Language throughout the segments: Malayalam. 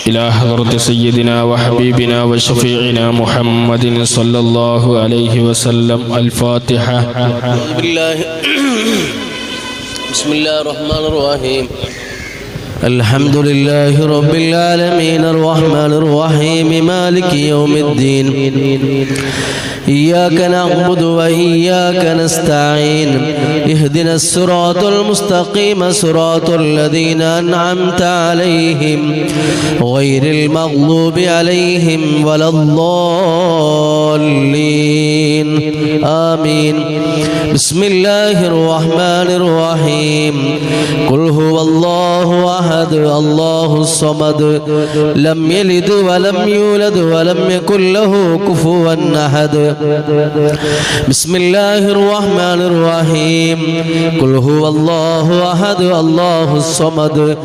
إلى حضرة سيدنا وحبيبنا وشفيعنا محمد صلى الله عليه وسلم. الفاتحة. بسم الله الرحمن الرحيم. الحمد لله رب العالمين الرحمن الرحيم مالك يوم الدين. إياك نعبد وإياك نستعين. اهدنا الصراط المستقيم صراط الذين أنعمت عليهم غير المغضوب عليهم ولا الضالين آمين. بسم الله الرحمن الرحيم. قل هو الله أحد الله الصمد لم يلد ولم يولد ولم يكن له كفوا أحد. بسم الله الرحمن الرحيم. قل هو الله أحد الله الصمد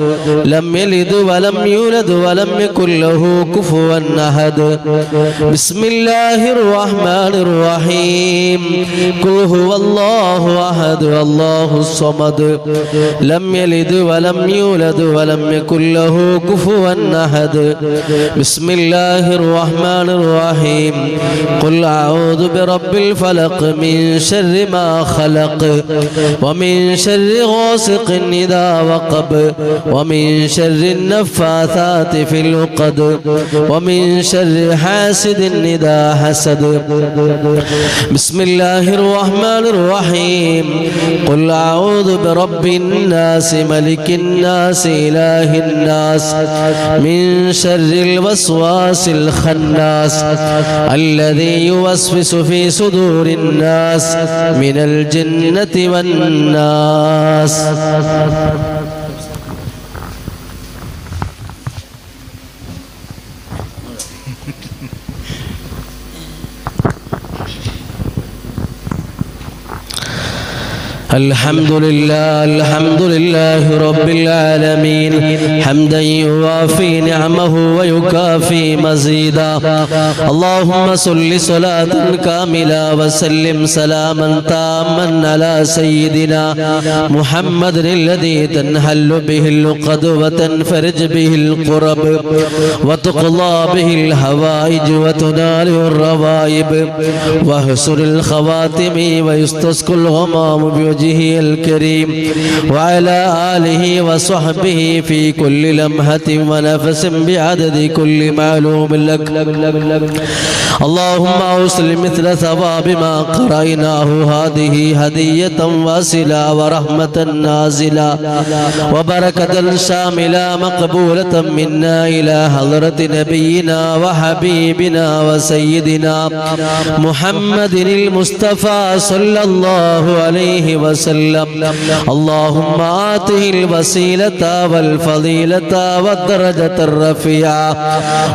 لم يلد ولم يولد ولم يكن له كفوا أحد. بسم الله الرحمن الرحيم. قل هو الله أحد الله الصمد لم يلد ولم يولد ولم يكن له كفوا أحد. بسم الله الرحمن الرحيم. قل أعوذ برب الفلق من شر ما خلق ومن شر غاسق إذا وقب ومن شر النفاثات في العقد ومن شر حاسد إذا حسد. بسم الله الرحمن الرحيم. قل أعوذ برب الناس ملك الناس إله الناس من شر الوسواس الخناس الذي يوسوس في صدور الناس من الجنة والناس. الحمد لله رب العالمين حمدا يوافي نعمه ويكافي مزيدا. اللهم صل صلاة كاملة وسلم سلاما تاما على سيدنا محمد الذي تنحل به العقد وتنفرج به الكرب وتقضى به الحوائج وتنال الروائب وحسن الخواتم ويستسقى الغمام بوجهه الكريم وعلى آله وصحبه في كل لمحة ونفس بعدد كل معلوم لك. اللهم أوصل مثل ثواب ما قرأناه هذه هدية واصلة ورحمة نازلة وبركة شاملة مقبولة منا إلى حضرة نبينا وحبيبنا وسيدنا محمد المصطفى صلى الله عليه وسلم. اللهم آته الوسيلة والفضيلة والدرجة الرفيعة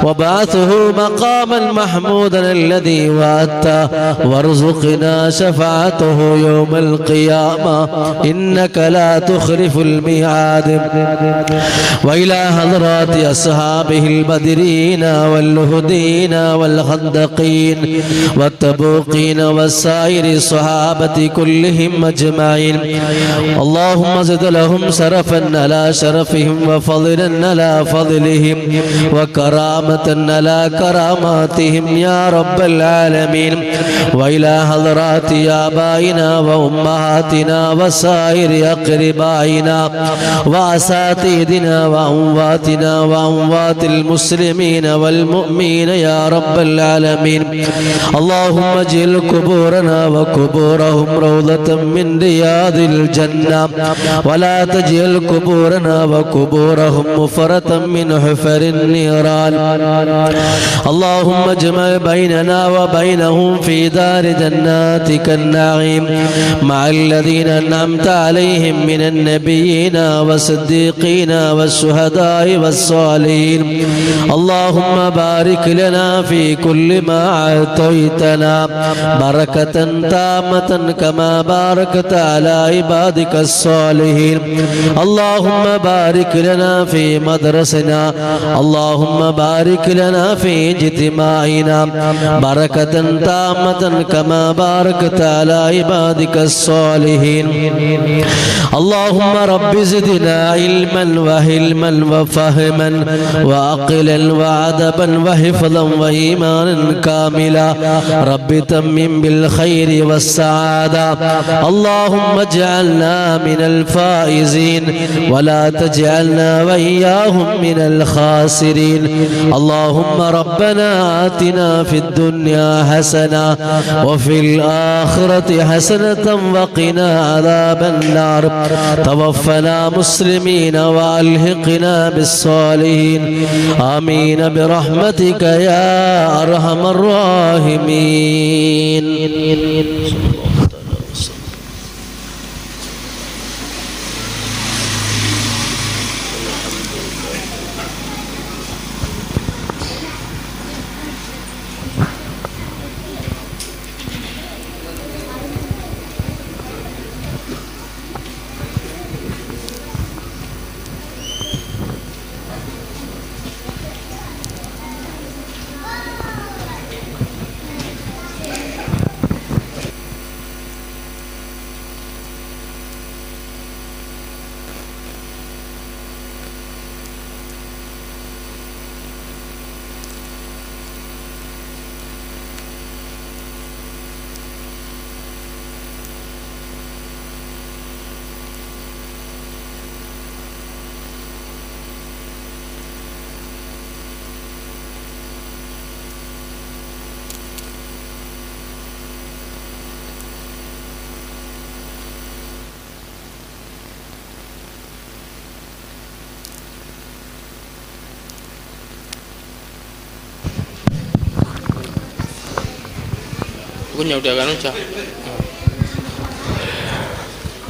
وبعثه مقاما محمودا الذي وعدته وارزقنا شفاعته يوم القيامة إنك لا تخلف الميعاد. وإلى حضرات أصحابه البدرين واللهدين والخندقين والتبوقين والسائر الصحابة كلهم أجمعين. اللهم زد لهم شرفا على شرفهم وفضلا على فضلهم وكرامة على كراماتهم يا رب العالمين. وإلى حضرات آبائنا وأمهاتنا وسائر أقربائنا وأساتذتنا وأمواتنا وأموات المسلمين والمؤمنين يا رب العالمين. اللهم اجعل قبورنا وقبورهم روضة من رياض الجنة ولا تجعل قبورنا وقبورهم مفرة من حفر النيران اللهم اجمع بيننا وبينهم في دار جناتك النعيم مع الذين أنعمت عليهم من النبيين والصديقين والشهداء والصالحين اللهم بارك لنا في كل ما أعطيتنا بركة تامة كما باركت على عبادك الصالحين اللهم بارك لنا في مدرسنا اللهم بارك لنا في اجتماعنا بركة تامة كما باركت على عبادك الصالحين اللهم رب زدنا علما وحلما وفهما وعقلا وعدبا وحفظا وإيمانا كاملا رب تمم بالخير والسعادة اللهم اجعلنا من الفائزين ولا تجعلنا وإياهم من الخاسرين اللهم ربنا آتنا في الدنيا حسنة وفي الآخرة حسنة وقنا عذاب النار توفنا مسلمين وألحقنا بالصالحين آمين برحمتك يا أرحم الراحمين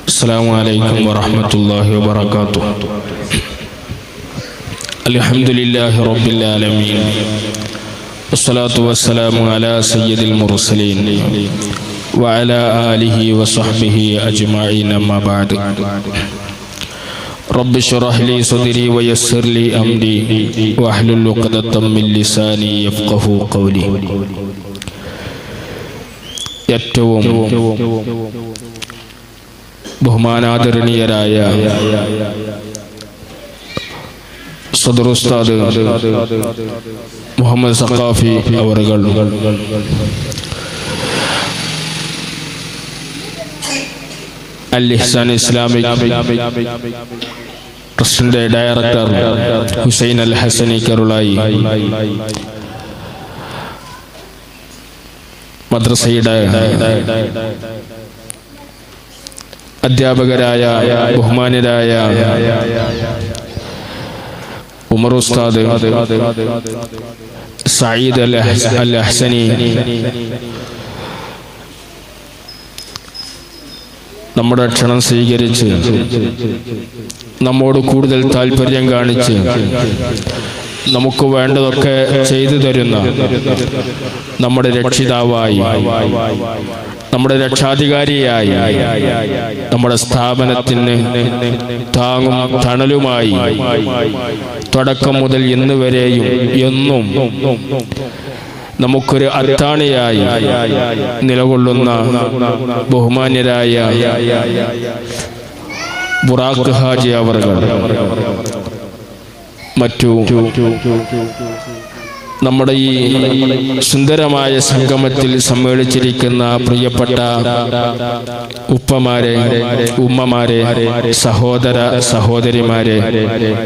السلام عليكم ورحمة الله وبركاته الحمد لله رب العالمين والصلاة والسلام على سيد المرسلين وعلى آله وصحبه أجمعين أما بعد رب اشرح لي صدري ويسر لي أمري واحلل عقدة من لساني يفقهوا قولي ഏറ്റവും ബഹുമാനാദരണീയരായ സദർ ഉസ്താദ് മുഹമ്മദ് സഖാഫി അവറുകൾ, അൽ ഇഹ്സാൻ ഇസ്ലാമിക് ട്രസ്റ്റിന്റെ ഡയറക്ടർ ഹുസൈൻ അൽ ഹസനി കരുളായി, മദ്രസയുടെ അധ്യാപകരായ ബഹുമാന്യരായ ഉമർ ഉസ്താദ്, സഈദ് അൽ അഹ്സനി, നമ്മുടെ ക്ഷണം സ്വീകരിച്ച് നമ്മോട് കൂടുതൽ താല്പര്യം കാണിച്ച് നമുക്ക് വേണ്ടതൊക്കെ ചെയ്തു തരുന്ന നമ്മുടെ രക്ഷിതാവായി, നമ്മുടെ രക്ഷാധികാരിയായി, നമ്മുടെ സ്ഥാപനത്തിന് താങ്ങും തണലുമായി തുടക്കം മുതൽ ഇന്ന് വരെയും എന്നും നമുക്കൊരു അത്താണിയായി നിലകൊള്ളുന്ന ബഹുമാന്യരായ ബുറാഖ് ഹാജി അവറുകൾ, മറ്റു നമ്മുടെ ഈ സുന്ദരമായ സംഗമത്തിൽ സമ്മേളിച്ചിരിക്കുന്ന പ്രിയപ്പെട്ട ഉപ്പമാരെ, ഉമ്മമാരെ, സഹോദര സഹോദരിമാരെ,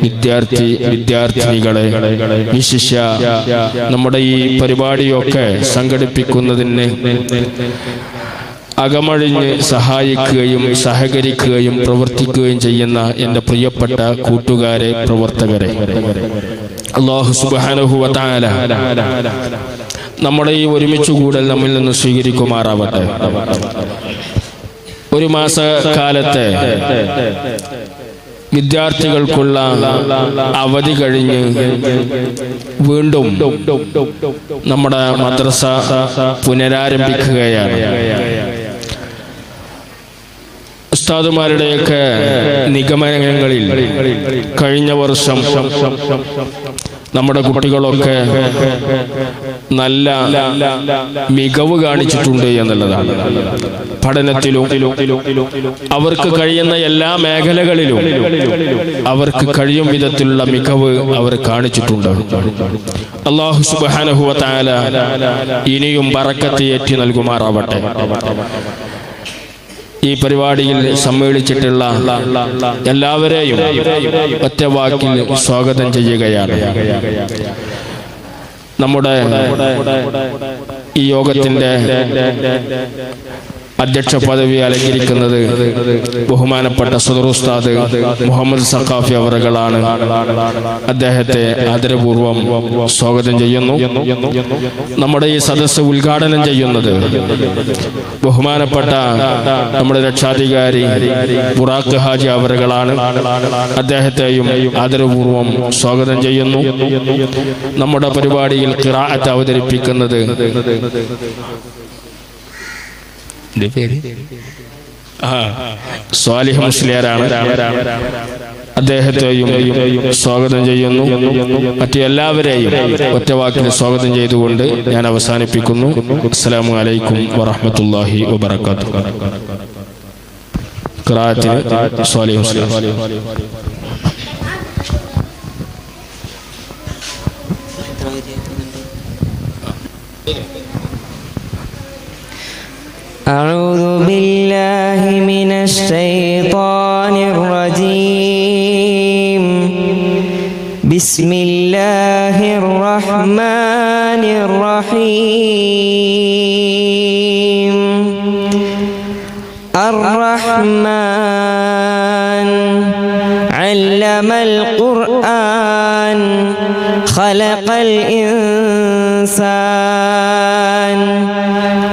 വിദ്യാർത്ഥിനികളെ, വിശിഷ്യ നമ്മുടെ ഈ പരിപാടിയൊക്കെ സംഘടിപ്പിക്കുന്നതിന് അകമഴിഞ്ഞ് സഹായിക്കുകയും സഹകരിക്കുകയും പ്രവർത്തിക്കുകയും ചെയ്യുന്ന എൻ്റെ പ്രിയപ്പെട്ട കൂട്ടുകാരെ, പ്രവർത്തകരെ, അല്ലാഹു സുബ്ഹാനഹു വ തആല നമ്മുടെ ഈ ഒരുമിച്ച് കൂടൽ നമ്മിൽ നിന്ന് സ്വീകരിക്കുമാറാവട്ടെ. ഒരു മാസക്കാലത്തെ വിദ്യാർത്ഥികൾക്കുള്ള അവധി കഴിഞ്ഞ് വീണ്ടും നമ്മുടെ മദ്രസ പുനരാരംഭിക്കുകയാണ്. ഉസ്താദുമാരുടെയൊക്കെ നിഗമനങ്ങളിൽ കഴിഞ്ഞ വർഷം നമ്മുടെ കുട്ടികളൊക്കെ നല്ല മികവ് കാണിച്ചിട്ടുണ്ട് എന്നുള്ളതാണ്. പഠനത്തിലും അവർക്ക് കഴിയുന്ന എല്ലാ മേഖലകളിലും അവർക്ക് കഴിയും വിധത്തിലുള്ള മികവ് അവർ കാണിച്ചിട്ടുണ്ട്. അല്ലാഹു സുബ്ഹാനഹു വ തആല ഇനിയും ബറക്കത്ത് ഏറ്റി നൽകുമാറാവട്ടെ. ഈ പരിപാടിയിൽ സമ്മേളിച്ചിട്ടുള്ള എല്ലാവരെയും ഒറ്റ വാക്കിൽ സ്വാഗതം ചെയ്യുകയാണ്. നമ്മുടെ ഈ യോഗത്തിന്റെ അധ്യക്ഷ പദവി അലങ്കരിക്കുന്നത് ബഹുമാനപ്പെട്ട സദർ ഉസ്താദ് മുഹമ്മദ് സഖാഫി അവറുകളാണ്. അദ്ദേഹത്തെ ആദരപൂർവ്വം സ്വാഗതം ചെയ്യുന്നു. നമ്മുടെ ഈ സദസ്സ് ഉദ്ഘാടനം ചെയ്യുന്നത് ബഹുമാനപ്പെട്ട നമ്മുടെ രക്ഷാധികാരി ബുറാഖ് ഹാജി അവറുകളാണ്. അദ്ദേഹത്തെയും ആദരപൂർവ്വം സ്വാഗതം ചെയ്യുന്നു. നമ്മുടെ പരിപാടിയിൽ ഖിറാഅത്ത് അവതരിപ്പിക്കുന്നത് സ്വാലിഹ് മുസ്ലിയാരാണ്. അദ്ദേഹത്തെയും സ്വാഗതം ചെയ്യുന്നു. മറ്റു എല്ലാവരെയും ഒറ്റവാക്കിൽ സ്വാഗതം ചെയ്തുകൊണ്ട് ഞാൻ അവസാനിപ്പിക്കുന്നു. അസ്സലാമു അലൈക്കും വറഹ്മത്തുള്ളാഹി വബറകാതുഹു. ഖിറാഅത്തിന് സ്വാലിഹ് മുസ്ലിയാർ. أعوذ بالله من الشيطان الرجيم. بسم الله الرحمن الرحيم. الرحمن علم القرآن خلق الإنسان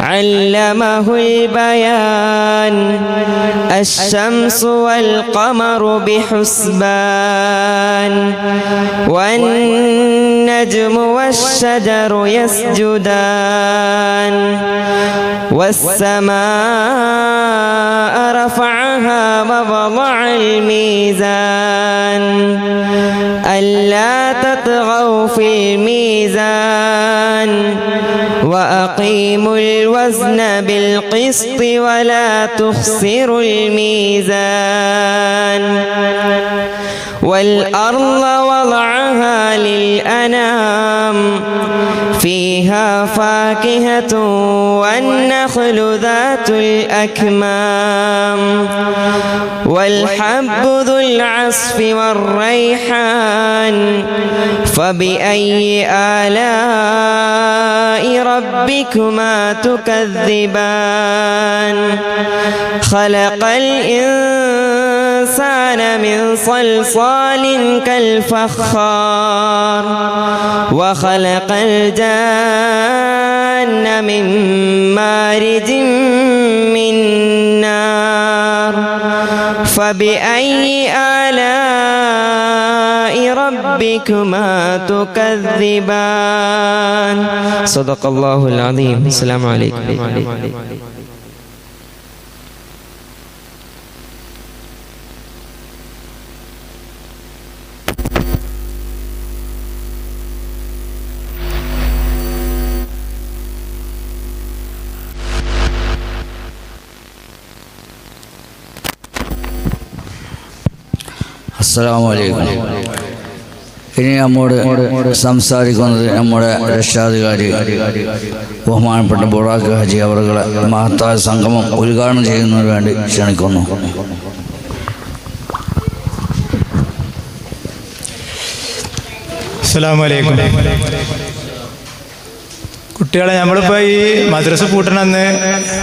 علمه البيان الشمس والقمر بحسبان والنجم والشجر يسجدان والسماء رفعها ووضع الميزان ألا تطغوا في الميزان وأقيموا الوزن بالقسط ولا تخسروا الميزان والأرض وضعها للأنام فيها فاكهة والنخل ذات الأكمام والحب ذو العصف والريحان فبأي آلاء ربكما تكذبان خلق الإنسان من صلصال كالفخار وخلق الجان من مارج من نار فبأي آلاء ربكما تكذبان صدق الله العظيم. السلام عليكم. അസ്സലാമു അലൈക്കും. ഇനി നമ്മോട് സംസാരിക്കുന്നത് നമ്മുടെ രക്ഷാധികാരി ബഹുമാനപ്പെട്ട ബുറാഖ് ഹാജി അവറുകളെ മഹത്തായ സംഗമം ഉദ്ഘാടനം ചെയ്യുന്നതിന് വേണ്ടി ക്ഷണിക്കുന്നു. അസ്സലാമു അലൈക്കും. കുട്ടികളെ നമ്മളിപ്പോൾ ഈ മദ്രസ പൂട്ടണമെന്ന്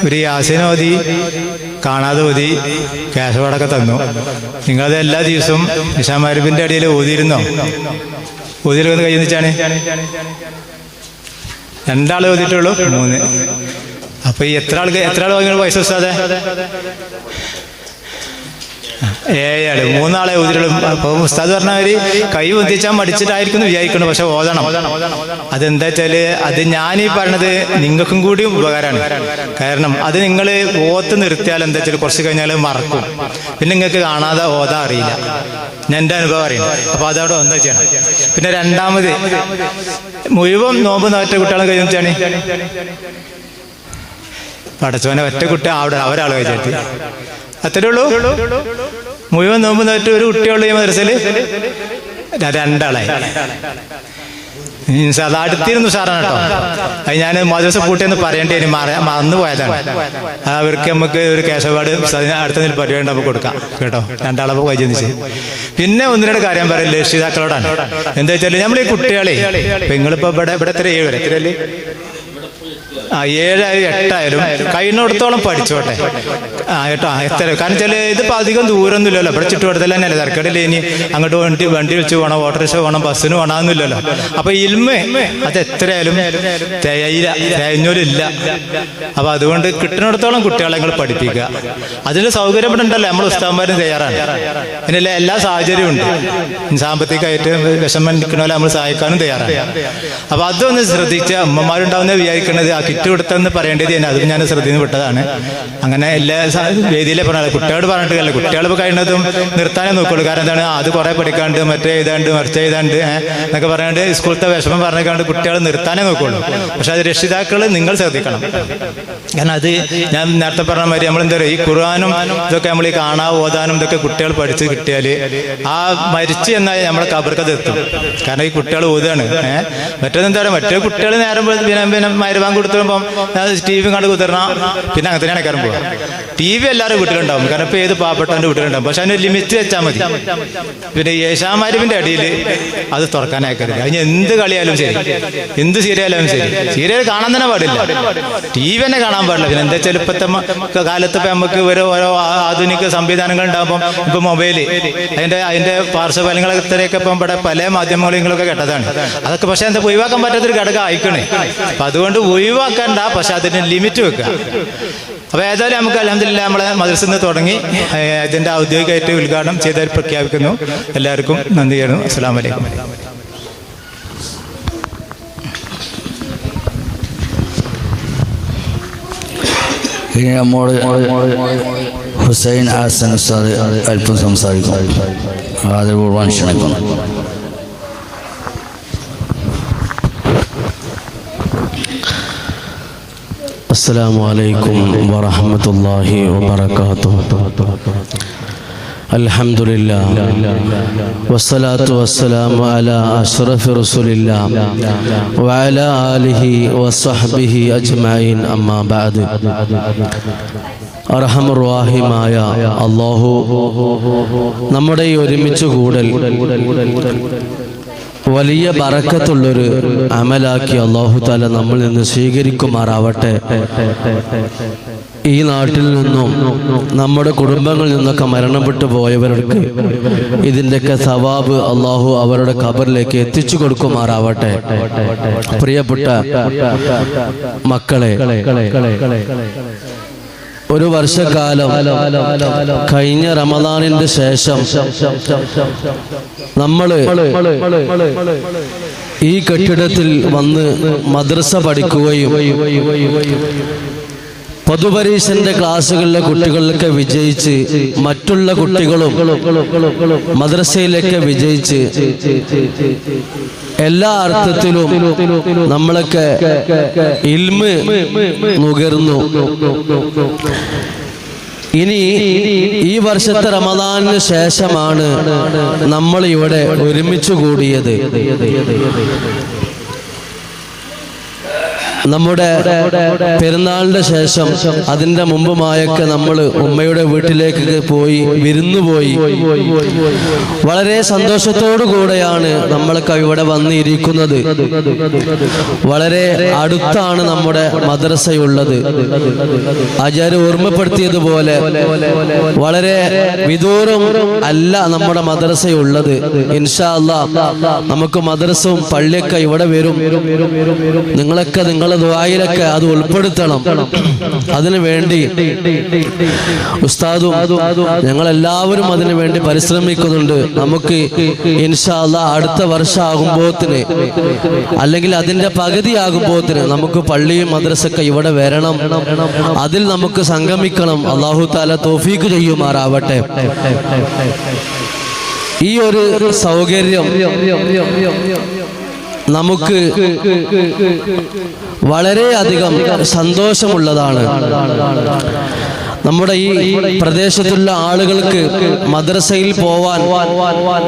ഒരു യാസീൻ ഓതി, കാണാതെ ഓതി, ക്യാഷ് തന്നു. നിങ്ങളത് എല്ലാ ദിവസവും ഇശാ മഗ്‌രിബിന്റെ അടിയിൽ ഓതിയിരുന്നോ? ഓതിയിലൊന്ന് കൈ വെച്ചാണ്. 2 ആൾ ഓതിയിട്ടുള്ളൂ, 3. അപ്പൊ ഈ എത്ര ആൾ നിങ്ങൾ പൈസ ഉസ്താദേ? 7 ആള്, 3 ആളെ ഓതിയിട്ടുള്ളൂ. അപ്പൊ ഉസ്താദ് പറഞ്ഞവര് കൈ ഒന്നിച്ചാൽ മടിച്ചിട്ടായിരിക്കും വിചാരിക്കണം, പക്ഷെ ഓതണം. അതെന്താ വെച്ചാല് അത് ഞാനീ പറഞ്ഞത് നിങ്ങൾക്കും കൂടി ഉപകാരമാണ്. കാരണം അത് നിങ്ങൾ ഓത്ത് നിർത്തിയാൽ എന്താ വെച്ചാൽ കുറച്ച് കഴിഞ്ഞാൽ മറക്കും, പിന്നെ നിങ്ങൾക്ക് കാണാതെ ഓതാ അറിയില്ല. ഞാൻ എൻ്റെ അനുഭവം അറിയാം. അപ്പൊ അതവിടെ എന്താ ചെയ്യണം. പിന്നെ രണ്ടാമത് മുഴുവൻ നോമ്പ് നോറ്റ കുട്ടികളെ കഴിച്ചാണ് പടച്ചോനെ ഒറ്റ കുട്ടി അവിടെ ഒരാൾ കഴിച്ചിട്ട് അത്രേ ഉള്ളൂ. മുഴുവൻ നോമ്പ് നോറ്റ് ഒരു കുട്ടിയുള്ള ഈ മദ്രസയില് 2 ആളായി. അത് അടുത്തിരുന്നു സാറാണ് കേട്ടോ. അത് ഞാൻ മദ്രസ പൂട്ടിയെന്ന് പറയേണ്ടി മറന്നു പോയതാണ്. അവർക്ക് നമുക്ക് ഒരു കേശവാട് അടുത്ത പരിപാടി നമുക്ക് കൊടുക്കാം കേട്ടോ. 2 ആളെ കഴിച്ചു. പിന്നെ 1-2 കാര്യം പറയില്ല രക്ഷിതാക്കളോടാണ്. എന്താ വെച്ചാൽ നമ്മൾ ഈ കുട്ടികളെ നിങ്ങളിപ്പോ ഇവിടെ എത്ര 7 വരെ എത്രയല്ലേ 7 ആയാലും 8 ആയാലും കഴിയുന്നിടത്തോളം പഠിച്ചോട്ടെ കേട്ടോ. എത്ര കാരണം വെച്ചാൽ ഇതിപ്പോൾ അധികം ദൂരമൊന്നും ഇല്ലല്ലോ. ഇവിടെ ചുറ്റുവട്ടത്തിൽ തന്നെയല്ലേ, തിരക്കടില്ല. ഇനി അങ്ങോട്ട് വണ്ടി വിളിച്ച് പോകണം, ഓട്ടോറിക്ഷ പോകണം, ബസ്സിന് പോകണമെന്നില്ലല്ലോ. അപ്പൊ ഇൽമ് അത് എത്രയായാലും തേഞ്ഞോലില്ല. അപ്പൊ അതുകൊണ്ട് കിട്ടുന്നിടത്തോളം കുട്ടികളെ നിങ്ങൾ പഠിപ്പിക്കുക. അതിന് സൗകര്യം ഇവിടെ ഉണ്ടല്ലോ, നമ്മൾ ഉസ്താദന്മാരും തയ്യാറാണ്. പിന്നെ എല്ലാ സാഹചര്യവും ഉണ്ട്. സാമ്പത്തികമായിട്ട് വിഷമം നിൽക്കണമല്ലോ, നമ്മൾ സഹായിക്കാനും തയ്യാറാണ്. അപ്പൊ അതൊന്ന് ശ്രദ്ധിച്ച അമ്മമാരുണ്ടാവുന്ന വിചാരിക്കുന്നത് ആ കിറ്റ് കൊടുത്തെന്ന് പറയേണ്ടത് തന്നെ, അതും ഞാൻ ശ്രദ്ധയിൽ വിട്ടതാണ്. അങ്ങനെ എല്ലാ വേദിയിലെ പറഞ്ഞാൽ കുട്ടികളോട് പറഞ്ഞിട്ടില്ല. കുട്ടികൾ ഇപ്പോൾ കഴിയുന്നതും നിർത്താനേ നോക്കുള്ളൂ. കാരണം എന്താണ്, അത് കുറെ പഠിക്കാണ്ട് മറ്റേ എഴുതാണ്ട് മറിച്ച് എഴുതാണ്ട് എന്നൊക്കെ പറയാണ്ട് സ്കൂളത്തെ വിഷമം പറഞ്ഞേക്കാണ്ട് കുട്ടികൾ നിർത്താനേ നോക്കുള്ളൂ. പക്ഷെ അത് രക്ഷിതാക്കൾ നിങ്ങൾ ശ്രദ്ധിക്കണം. കാരണം അത് ഞാൻ നേരത്തെ പറഞ്ഞ മാതിരി നമ്മളെന്താ പറയുക, ഈ ഖുർആനും ഇതൊക്കെ നമ്മൾ ഈ ഓതാനും ഇതൊക്കെ കുട്ടികൾ പഠിച്ച് കിട്ടിയാൽ ആ മരിച്ച് എന്നാൽ നമ്മളെ കബർക്കത് എത്തും. കാരണം ഈ കുട്ടികൾ ഓതാണ്. മറ്റേതെന്താ പറയുക, മറ്റേ കുട്ടികൾ നേരം പിന്നെ മരുവാൻ കൊടുത്തുമ്പോൾ TV കണ്ട് കുതിരണം, പിന്നെ അങ്ങനെ തന്നെയാണ് കയറും പോവുക. TV എല്ലാവരും വീട്ടിലുണ്ടാവും. കാരണം ഇപ്പോൾ ഏത് പാവപ്പെട്ടവൻ്റെ വീട്ടിലുണ്ടാവും. പക്ഷെ അതിന് ലിമിറ്റ് വെച്ചാൽ മതി. പിന്നെ ഇശാ മഗ്‌രിബിന്റെ അടിയിൽ അത് തുറക്കാനാക്കരുത്. അതിന് എന്ത് കളിയാലും ശരി, എന്ത് സീരിയലായാലും ശരി, സീരിയൽ കാണാൻ തന്നെ പാടില്ല, TV തന്നെ കാണാൻ പാടില്ല. പിന്നെ എന്താ വെച്ചാൽ ഇപ്പോഴത്തെ കാലത്ത് ഇപ്പം നമുക്ക് ഓരോ ആധുനിക സംവിധാനങ്ങൾ ഉണ്ടാകുമ്പോൾ ഇപ്പം മൊബൈല് അതിൻ്റെ പാർശ്വഫലങ്ങളൊക്കെ ഇത്രയൊക്കെ ഇപ്പം ഇവിടെ പല മാധ്യമങ്ങളൊക്കെ കേട്ടതാണ്. അതൊക്കെ പക്ഷെ എന്താ ഒഴിവാക്കാൻ പറ്റാത്തൊരു ഘടകം ആയിക്കണേ. അപ്പം അതുകൊണ്ട് ഒഴിവാക്കണ്ട, പക്ഷെ അതിന് ലിമിറ്റ് വെക്കുക. അപ്പോൾ ഏതായാലും നമുക്ക് അൽഹംദുലില്ലാഹ് നമ്മളെ മദ്രസയിൽ നിന്ന് തുടങ്ങി ഇതിൻ്റെ ഔദ്യോഗികമായിട്ട് ഉദ്ഘാടനം ചെയ്താൽ പ്രഖ്യാപിക്കുന്നു. എല്ലാവർക്കും നന്ദി ചെയ്യുന്നു. അസ്സലാമു അലൈക്കും. ഇനി നമ്മോട് ഹുസൈൻ ഹസൻ ഉസ്താദ് അല്പം സംസാരിക്കും. ആദരപൂർവ്വം ക്ഷണിക്കുന്നു. السلام عليكم ورحمة الله وبركاته. الحمد لله والصلاة والسلام على أشرف رسول الله وعلى آله وصحبه أجمعين. أما بعد. അർഹമർവാഹിമായ അല്ലാഹു നമ്മുടെ ഈ ഒരുമിച്ച് കൂടൽ വലിയ ബറക്കത്തുള്ളൊരു അമലാക്കി അല്ലാഹു തആല നമ്മിൽ നിന്ന് സ്വീകരിക്കുമാറാവട്ടെ. ഈ നാട്ടിൽ നിന്നും നമ്മുടെ കുടുംബങ്ങളിൽ നിന്നൊക്കെ മരണപ്പെട്ടു പോയവർക്ക് ഇതിൻ്റെയൊക്കെ സവാബ് അല്ലാഹു അവരുടെ ഖബറിലേക്ക് എത്തിച്ചു കൊടുക്കുമാറാവട്ടെ. പ്രിയപ്പെട്ട മക്കളെ, ഒരു വർഷക്കാലം കഴിഞ്ഞ റമദാനിന്റെ ശേഷം നമ്മള് ഈ കെട്ടിടത്തിൽ വന്ന് മദ്രസ പഠിക്കുകയും പൊതുപരീക്ഷന്റെ ക്ലാസ്സുകളിലെ കുട്ടികളിലൊക്കെ വിജയിച്ച് മറ്റുള്ള കുട്ടികളും മദ്രസയിലൊക്കെ വിജയിച്ച് എല്ലാ അർത്ഥത്തിലും നമ്മളൊക്കെ ഇൽമ് നുകർന്നു. ഇനി ഈ വർഷത്തെ റമദാനിന് ശേഷമാണ് നമ്മൾ ഇവിടെ ഒരുമിച്ച് കൂടിയത്. നമ്മുടെ പെരുന്നാളിന്റെ ശേഷം അതിന്റെ മുമ്പുമായൊക്കെ നമ്മൾ ഉമ്മയുടെ വീട്ടിലേക്ക് പോയി വിരുന്നുപോയി. വളരെ സന്തോഷത്തോടു കൂടെയാണ് നമ്മളൊക്കെ ഇവിടെ വന്നിരിക്കുന്നത്. വളരെ അടുത്താണ് നമ്മുടെ മദ്രസയുള്ളത്. ആചാര്യ ഓർമ്മപ്പെടുത്തിയതുപോലെ വളരെ വിദൂരം അല്ല നമ്മുടെ മദ്രസയുള്ളത്. ഇൻഷാ അല്ലാഹ് നമുക്ക് മദ്രസവും പള്ളിയൊക്കെ ഇവിടെ വരും. നിങ്ങളൊക്കെ നിങ്ങളുടെ ദുആയിലൊക്കെ അത് ഉൾപ്പെടുത്തണം. അതിനു വേണ്ടി ഉസ്താദും ഞങ്ങളെല്ലാവരും അതിനു വേണ്ടി പരിശ്രമിക്കുന്നുണ്ട്. നമുക്ക് ഇൻഷാ അല്ലാഹ് അടുത്ത വർഷമാകുമ്പോത്തിന് അല്ലെങ്കിൽ അതിന്റെ പകുതിയാകുമ്പോത്തിന് നമുക്ക് പള്ളിയും മദ്രസയൊക്കെ ഇവിടെ വരണം. അതിൽ നമുക്ക് സംഗമിക്കണം. അല്ലാഹു തആല തൗഫീഖ് ചെയ്യുമാറാവട്ടെ. ഈ ഒരു സൗകര്യം നമുക്ക് വളരെയധികം സന്തോഷമുള്ളതാണ്. നമ്മുടെ ഈ പ്രദേശത്തുള്ള ആളുകൾക്ക് മദ്രസയിൽ പോവാൻ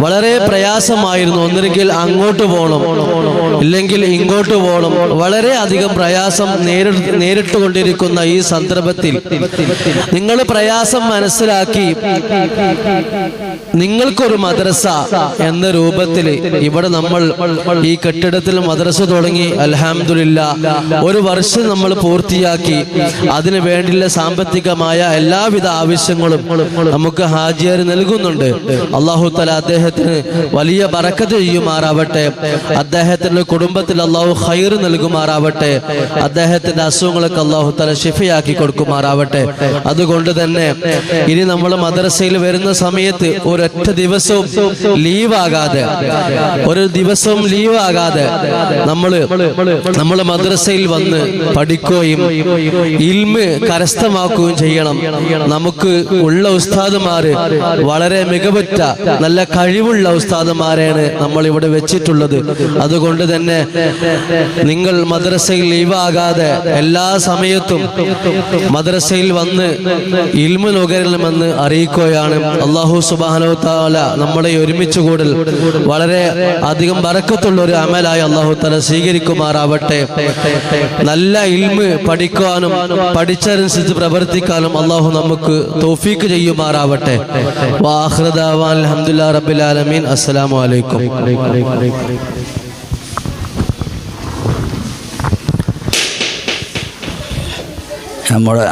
വളരെ പ്രയാസമായിരുന്നു. ഒന്നിരിക്കൽ അങ്ങോട്ട് പോകണം, ഇല്ലെങ്കിൽ ഇങ്ങോട്ട് പോകണം. വളരെ അധികം പ്രയാസം നേരിട്ടുകൊണ്ടിരിക്കുന്ന ഈ സന്ദർഭത്തിൽ നിങ്ങൾ പ്രയാസം മനസ്സിലാക്കി നിങ്ങൾക്കൊരു മദ്രസ എന്ന രൂപത്തിൽ ഇവിടെ നമ്മൾ ഈ കെട്ടിടത്തിൽ മദ്രസ തുടങ്ങി അൽഹംദുലില്ലാഹ് ഒരു വർഷം നമ്മൾ പൂർത്തിയാക്കി. അതിനു വേണ്ടിയുള്ള സാമ്പത്തികമായ എല്ലാവിധ ആവശ്യങ്ങളും നമുക്ക് ഹാജിയാർ നൽകുന്നുണ്ട്. അല്ലാഹു തആല അദ്ദേഹത്തിന് വലിയ ബറക്കത്ത് ചെയ്യുമാറാവട്ടെ. അദ്ദേഹത്തിന്റെ കുടുംബത്തിൽ അല്ലാഹു ഖൈർ നൽകുമാറാവട്ടെ. അദ്ദേഹത്തിന്റെ അസുഖങ്ങളൊക്കെ അല്ലാഹു തആല ശിഫയാക്കി കൊടുക്കുമാറാവട്ടെ. അതുകൊണ്ട് തന്നെ ഇനി നമ്മൾ മദ്രസയിൽ വരുന്ന സമയത്ത് ഒരൊറ്റ ദിവസവും ലീവാകാതെ നമ്മൾ മദ്രസയിൽ വന്ന് പഠിക്കുകയും ഇൽമ് കരസ്ഥമാക്കുകയും ചെയ്യണം. നമുക്ക് ഉള്ള ഉസ്താദുമാര് വളരെ മികവുറ്റ നല്ല കഴിവുള്ള ഉസ്താദുമാരെയാണ് നമ്മൾ ഇവിടെ വെച്ചിട്ടുള്ളത്. അതുകൊണ്ട് തന്നെ നിങ്ങൾ മദ്രസയിൽ ലീവാകാതെ എല്ലാ സമയത്തും മദ്രസയിൽ വന്ന് ഇൽമു നുകരണമെന്ന് അറിയിക്കുകയാണ്. അല്ലാഹു സുബ്ഹാനഹു വ തആല നമ്മളെ ഒരുമിച്ച് കൂടൽ വളരെ അധികം ബറക്കത്തുള്ള ഒരു അമലായി അല്ലാഹു തആല സ്വീകരിക്കുമാറാവട്ടെ. നല്ല ഇൽമു പഠിക്കാനും പഠിച്ചതനുസരിച്ച് പ്രവർത്തിക്കാനും അല്ലാഹു നമുക്ക് തൗഫീഖ് ചെയ്യുമാറാവട്ടെ. വആഖിറു ദഅവാന അൽഹംദുലില്ലാഹി റബ്ബിൽ ആലമീൻ. അസ്സലാമു അലൈക്കും. നമ്മുടെ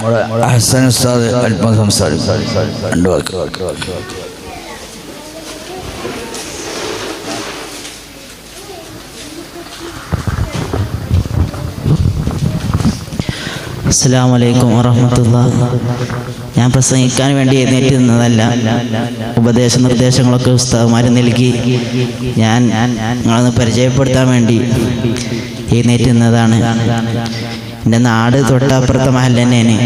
ഹസൻ ഉസ്താദ് അല്പം സംസാരിക്കും. രണ്ട് വാക്ക്. അസ്സലാമു അലൈക്കും വറഹ്മത്തുള്ളാഹി. ഞാൻ പ്രസംഗിക്കാൻ വേണ്ടി എഴുന്നേറ്റ് നിന്നതല്ല. ഉപദേശ നിർദ്ദേശങ്ങളൊക്കെ ഉസ്താദുമാർ നൽകി ഞാൻ നിങ്ങളൊന്ന് പരിചയപ്പെടുത്താൻ വേണ്ടി എഴുന്നേറ്റ് നിന്നതാണ്. എൻ്റെ നാട് തൊട്ടപ്പുറത്തെ മഹൽ തന്നെയാണ്,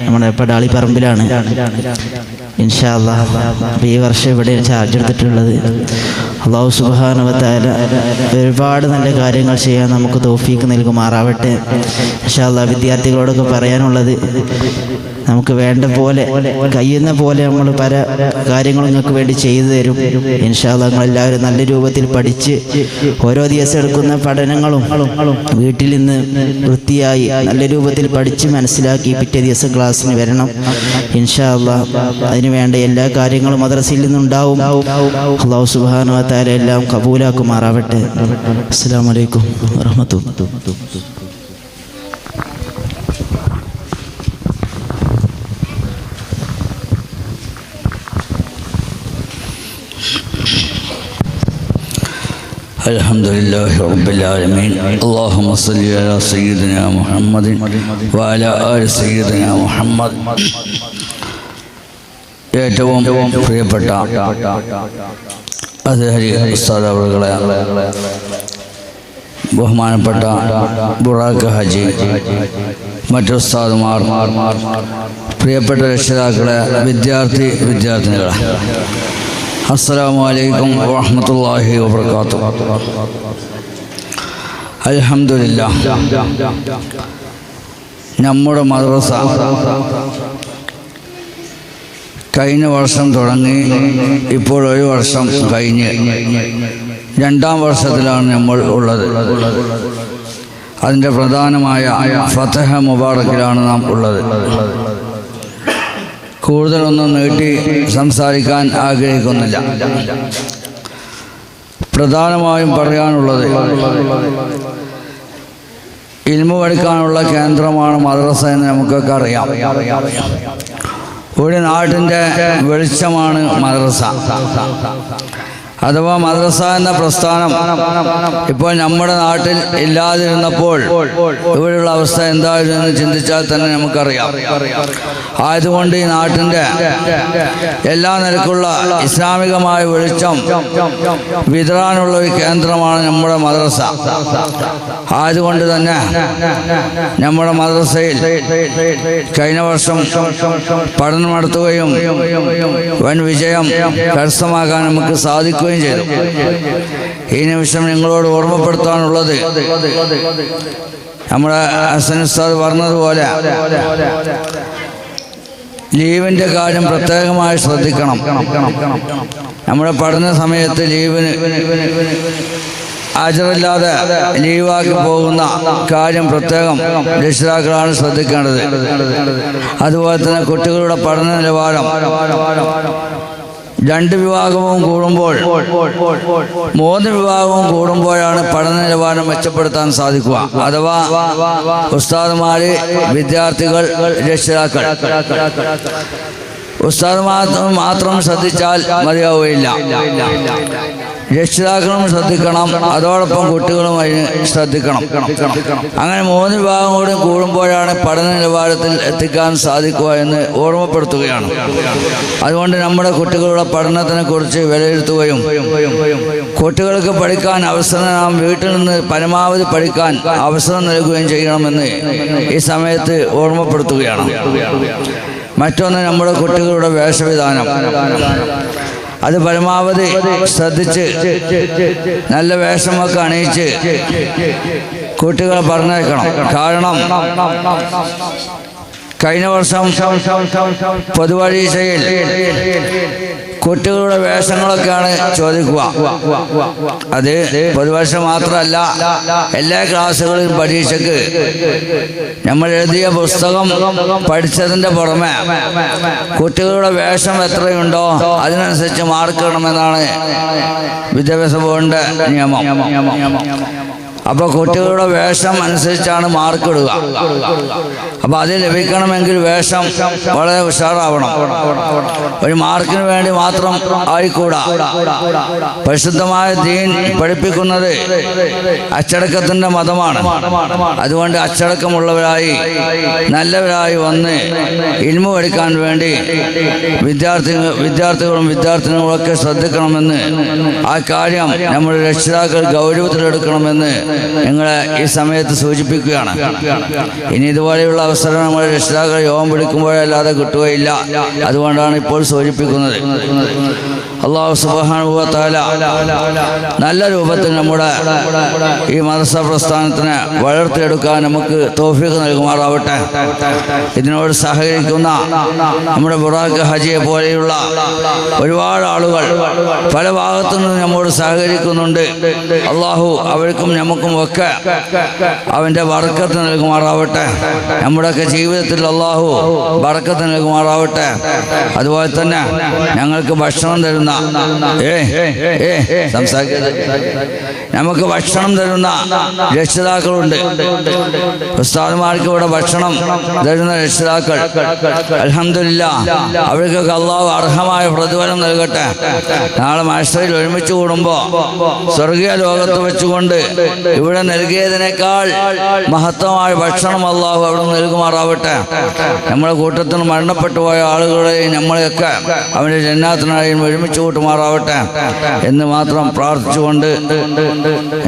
നമ്മുടെ പടാളി പറമ്പിലാണ്. ഇൻഷാ അല്ലാഹ് ഈ വർഷം ഇവിടെ ചാർജ് എടുത്തിട്ടുള്ളത്. അല്ലാഹു സുബ്ഹാനഹു വ തആല ഒരുപാട് നല്ല കാര്യങ്ങൾ ചെയ്യാൻ നമുക്ക് തൗഫീഖ് നൽകുമാറാവട്ടെ. ഇൻഷാ അല്ലാഹ് വിദ്യാർത്ഥികളോടൊക്കെ പറയാനുള്ളത്, നമുക്ക് വേണ്ട പോലെ കഴിയുന്ന പോലെ നമ്മൾ പല കാര്യങ്ങളും നിങ്ങൾക്ക് വേണ്ടി ചെയ്തു തരും. ഇൻഷാ അല്ലാഹ് നിങ്ങളെല്ലാവരും നല്ല രൂപത്തിൽ പഠിച്ച് ഓരോ ദിവസം എടുക്കുന്ന പഠനങ്ങളും വീട്ടിൽ നിന്ന് വൃത്തിയായി നല്ല രൂപത്തിൽ പഠിച്ച് മനസ്സിലാക്കി പിറ്റേ ദിവസം ക്ലാസ്സിന് വരണം. ഇൻഷാ അല്ലാഹ് അതിന് വേണ്ട എല്ലാ കാര്യങ്ങളും മദ്രസയിൽ നിന്നുണ്ടാവും. അല്ലാഹു സുബ്ഹാനഹു വ തആല എല്ലാം കബൂലാക്കുമാറാവട്ടെ. അസ്സലാമു അലൈക്കും വറഹ്മത്തുള്ളാഹി. الحمدلله رب العالمين. اللهم صل على سيدنا محمد وعلى آل سيدنا محمد. ഏറ്റവും പ്രിയപ്പെട്ട അസ്ഹരി ഉസ്താദ് അവറുകളെ, ബഹുമാനപ്പെട്ട ബുറാഖ് ഹാജി, മറ്റു ഉസ്താദുമാർ, പ്രിയപ്പെട്ട രക്ഷിതാക്കളെ, വിദ്യാർത്ഥിനികളെ, അസ്സലാമു അലൈക്കും വറഹ്മത്തുള്ളാഹി വബറകാതുഹു. അൽഹംദുലില്ലാഹ്, നമ്മുടെ മദ്രസ കഴിഞ്ഞ വർഷം തുടങ്ങി ഇപ്പോൾ ഒരു വർഷം കഴിഞ്ഞ് രണ്ടാം വർഷത്തിലാണ് നമ്മൾ ഉള്ളത്. അതിൻ്റെ പ്രധാനമായ ഫതഹ മുബാറക്കിലാണ് നാം ഉള്ളത്. കൂടുതലൊന്നും നീട്ടി സംസാരിക്കാൻ ആഗ്രഹിക്കുന്നില്ല. പ്രധാനമായും പറയാനുള്ളത്, ഇൽമു പഠിക്കാനുള്ള കേന്ദ്രമാണ് മദ്രസ എന്ന് നമുക്കൊക്കെ അറിയാം. ഒരു നാട്ടിൻ്റെ വെളിച്ചമാണ് മദ്രസ. അഥവാ മദ്രസ എന്ന പ്രസ്ഥാനം ഇപ്പോൾ നമ്മുടെ നാട്ടിൽ ഇല്ലാതിരുന്നപ്പോൾ ഇവിടെയുള്ള അവസ്ഥ എന്തായിരുന്നു എന്ന് ചിന്തിച്ചാൽ തന്നെ നമുക്കറിയാം. ആയതുകൊണ്ട് ഈ നാട്ടിൻ്റെ എല്ലാ നിലക്കുള്ള ഇസ്ലാമികമായ വെളിച്ചം വിതറാനുള്ള ഒരു കേന്ദ്രമാണ് നമ്മുടെ മദ്രസ. ആയതുകൊണ്ട് തന്നെ നമ്മുടെ മദ്രസയിൽ കഴിഞ്ഞ വർഷം പഠനം നടത്തുകയും വൻ വിജയം കരസ്ഥമാക്കാൻ നമുക്ക് സാധിക്കും. ഈ നിമിഷം നിങ്ങളോട് ഓർമ്മപ്പെടുത്താനുള്ളത്, നമ്മുടെ ഹസൻ ഉസ്താദ് പറഞ്ഞതുപോലെ ലീവിൻ്റെ കാര്യം പ്രത്യേകമായി ശ്രദ്ധിക്കണം. നമ്മുടെ പഠന സമയത്ത് ലീവിന് ഹാജറില്ലാതെ ലീവാക്കി പോകുന്ന കാര്യം പ്രത്യേകം രക്ഷിതാക്കളാണ് ശ്രദ്ധിക്കേണ്ടത്. അതുപോലെ തന്നെ കുട്ടികളുടെ പഠന നിലവാരം 2 വിഭാഗവും കൂടുമ്പോൾ 3 വിഭാഗവും കൂടുമ്പോഴാണ് പഠന നിലവാരം മെച്ചപ്പെടുത്താൻ സാധിക്കുക. അഥവാ ഉസ്താദുമാര്, വിദ്യാർത്ഥികൾ, രക്ഷിതാക്കൾ. ഉസ്താദ് മാത്രം ശ്രദ്ധിച്ചാൽ മതിയാവുകയില്ല. രക്ഷിതാക്കളും ശ്രദ്ധിക്കണം, അതോടൊപ്പം കുട്ടികളും അതിന് ശ്രദ്ധിക്കണം. അങ്ങനെ 3 വിഭാഗം കൂടി കൂടുമ്പോഴാണ് പഠന നിലവാരത്തിൽ എത്തിക്കാൻ സാധിക്കുക എന്ന് ഓർമ്മപ്പെടുത്തുകയാണ്. അതുകൊണ്ട് നമ്മുടെ കുട്ടികളുടെ പഠനത്തിനെ കുറിച്ച് വിലയിരുത്തുകയും കുട്ടികൾക്ക് പഠിക്കാൻ അവസരം, നാം വീട്ടിൽ നിന്ന് പരമാവധി പഠിക്കാൻ അവസരം നൽകുകയും ചെയ്യണമെന്ന് ഈ സമയത്ത് ഓർമ്മപ്പെടുത്തുകയാണ്. മറ്റൊന്ന്, നമ്മുടെ കുട്ടികളുടെ വേഷവിധാനം. അത് പരമാവധി ശ്രദ്ധിച്ച് നല്ല വേഷമൊക്കെ അണിയിച്ച് കുട്ടികളെ പറഞ്ഞേക്കണം. കാരണം കഴിഞ്ഞ വർഷം പൊതുപരീക്ഷയിൽ കുട്ടികളുടെ വേഷങ്ങളൊക്കെയാണ് ചോദിക്കുക. അത് പൊതുപരീക്ഷ മാത്രമല്ല, എല്ലാ ക്ലാസ്സുകളിലും പരീക്ഷയ്ക്ക് നമ്മൾ എഴുതിയ പുസ്തകം പഠിച്ചതിൻ്റെ പുറമെ കുട്ടികളുടെ വേഷം എത്രയുണ്ടോ അതിനനുസരിച്ച് മാർക്ക് ഇടണമെന്നാണ് വിദ്യാഭ്യാസ ബോർഡിൻ്റെ നിയമം. അപ്പോൾ കുട്ടികളുടെ വേഷം അനുസരിച്ചാണ് മാർക്ക് ഇടുക. അപ്പോൾ അത് ലഭിക്കണമെങ്കിൽ വേഷം വളരെ ഉഷാറാവണം. ഒരു മാർക്കിന് വേണ്ടി മാത്രം ആയിക്കൂടാ. പരിശുദ്ധമായ ദീൻ പഠിപ്പിക്കുന്നത് അച്ചടക്കത്തിൻ്റെ മതമാണ്. അതുകൊണ്ട് അച്ചടക്കമുള്ളവരായി നല്ലവരായി വന്ന് ഇൽമു പഠിക്കാൻ വേണ്ടി വിദ്യാർത്ഥികളും വിദ്യാർത്ഥിനികളൊക്കെ ശ്രദ്ധിക്കണമെന്ന്, ആ കാര്യം നമ്മുടെ രക്ഷിതാക്കൾ ഗൗരവത്തിലെടുക്കണമെന്ന് നിങ്ങളെ ഈ സമയത്ത് സൂചിപ്പിക്കുകയാണ്. ഇനി ഇതുപോലെയുള്ള അവസരം നമ്മുടെ രക്ഷിതാക്കൾ യോഗം പിടിക്കുമ്പോഴല്ലാതെ കിട്ടുകയില്ല. അതുകൊണ്ടാണ് ഇപ്പോൾ സൂചിപ്പിക്കുന്നത്. അല്ലാഹു സുബ്ഹാനഹു വ തആല നല്ല രൂപത്തിൽ നമ്മുടെ ഈ മദ്രസ പ്രസ്ഥാനത്തിനെ വളർത്തിയെടുക്കാൻ നമുക്ക് തൗഫീഖ് നൽകുമാറാവട്ടെ. ഇതിനോട് സഹകരിക്കുന്ന നമ്മുടെ ബുറാഖ് ഹജിയെ പോലെയുള്ള ഒരുപാട് ആളുകൾ പല ഭാഗത്തു നിന്ന് നമ്മോട് സഹകരിക്കുന്നുണ്ട്. അല്ലാഹു അവർക്കും നമുക്കും ഒക്കെ അവൻ്റെ ബർക്കത്ത് നൽകുമാറാവട്ടെ. നമ്മുടെയൊക്കെ ജീവിതത്തിൽ അല്ലാഹു ബർക്കത്ത് നൽകുമാറാവട്ടെ. അതുപോലെ തന്നെ ഞങ്ങൾക്ക് ഭക്ഷണം തരുന്ന നമുക്ക് ഭക്ഷണം തരുന്ന രക്ഷിതാക്കളുണ്ട്. ഉസ്താദുമാർക്ക് ഇവിടെ ഭക്ഷണം തരുന്ന രക്ഷിതാക്കൾ, അൽഹംദുലില്ലാഹ്, അവർക്കൊക്കെ അല്ലാഹു അർഹമായ പ്രതിഫലം നൽകട്ടെ. നാളെ മഹ്ശറിൽ ഒരുമിച്ച് കൂടുമ്പോൾ സ്വർഗീയ ലോകത്ത് വെച്ചുകൊണ്ട് ഇവിടെ നൽകിയതിനേക്കാൾ മഹത്തമായ ഭക്ഷണം അല്ലാഹു അവിടെ നൽകുമാറാവട്ടെ. നമ്മുടെ കൂട്ടത്തിൽ മരണപ്പെട്ടു പോയ ആളുകളെ നമ്മളെയൊക്കെ അവൻ്റെ ജന്നാത്തിനായി ഒരുമിച്ച് കൂട്ടുമാറാവട്ടെ എന്ന് മാത്രം പ്രാർത്ഥിച്ചുകൊണ്ട്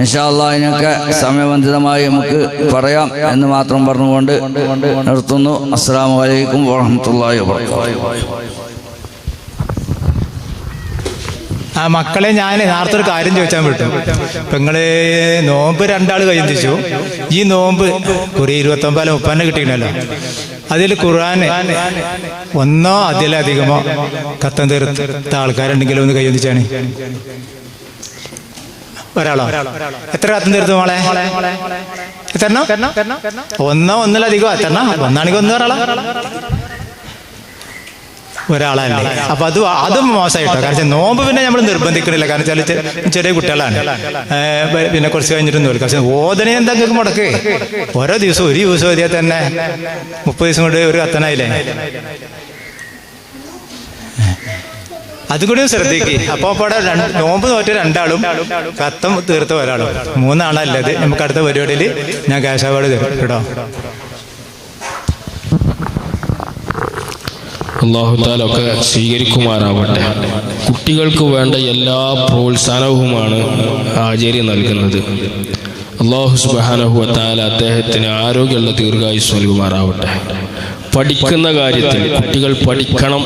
ഇൻഷാ അല്ലാഹ് ഇതിനൊക്കെ സമയബന്ധിതമായി നമുക്ക് പറയാം എന്ന് മാത്രം പറഞ്ഞുകൊണ്ട് നിർത്തുന്നു. അസ്സലാമു അലൈക്കും വറഹ്മത്തുള്ളാഹി വബറകാതുഹു. ആ മക്കളെ, ഞാൻ നേരത്തെ ഒരു കാര്യം ചോദിച്ചാൽ വിട്ടു. ഇപ്പം നിങ്ങൾ നോമ്പ് 2 ആൾ കഴിയും ചോദിച്ചു. ഈ നോമ്പ് കുറി 29 30 കിട്ടിക്കണല്ലോ. അതിൽ ഖുർആൻ 1 അതിലധികമോ ഖത്തം തീർത്ത ആൾക്കാരുണ്ടെങ്കിലും ഒന്ന് കൈയൊന്നിച്ചാണ്. ഒരാളോ? എത്ര കത്തം തീർത്തു മോളെ? എത്രണ്ണോ? ഒന്നിലധികം എത്രണ്ണ? ഒന്നാണെങ്കിൽ ഒന്ന് ഒരാളല്ലേ. അപ്പൊ അതും മോശമായിട്ടോ. കാരണം നോമ്പ് പിന്നെ നമ്മൾ നിർബന്ധിക്കണില്ല. കാരണം വെച്ചാൽ ചെറിയ കുട്ടികളാണ്. പിന്നെ കുറച്ച് കഴിഞ്ഞിട്ട് നോക്കും. പക്ഷെ ഓതനെ എന്തെങ്കിലും മുടക്ക് ഓരോ ദിവസം ഒരു ദിവസം ഓതിയാൽ തന്നെ 30 ദിവസം കൊണ്ട് ഒരു കത്തനായില്ലേ. അതുകൂടി ശ്രദ്ധിക്കുക. അപ്പൊ അവിടെ നോമ്പ് നോറ്റ് 2 ആളും കത്തം തീർത്ത ഒരാളും 3 ആളല്ലത്. നമുക്ക് അടുത്ത പരിപാടിയിൽ ഞാൻ ക്യാഷ് അവാർഡ് തരും കേട്ടോ. അല്ലാഹു തആല ഒക്കെ സ്വീകരിക്കുമാറാവട്ടെ. കുട്ടികൾക്ക് വേണ്ട എല്ലാ പ്രോത്സാഹനവുമാണ് ഹാജരി നൽകുന്നത്. അല്ലാഹു സുബ്ഹാനഹു വ തആല അദ്ദേഹത്തിന് ആരോഗ്യമുള്ള ദീർഘായുസ്സ് നൽകുമാറാവട്ടെ. പഠിക്കുന്ന കാര്യത്തിൽ കുട്ടികൾ പഠിക്കണം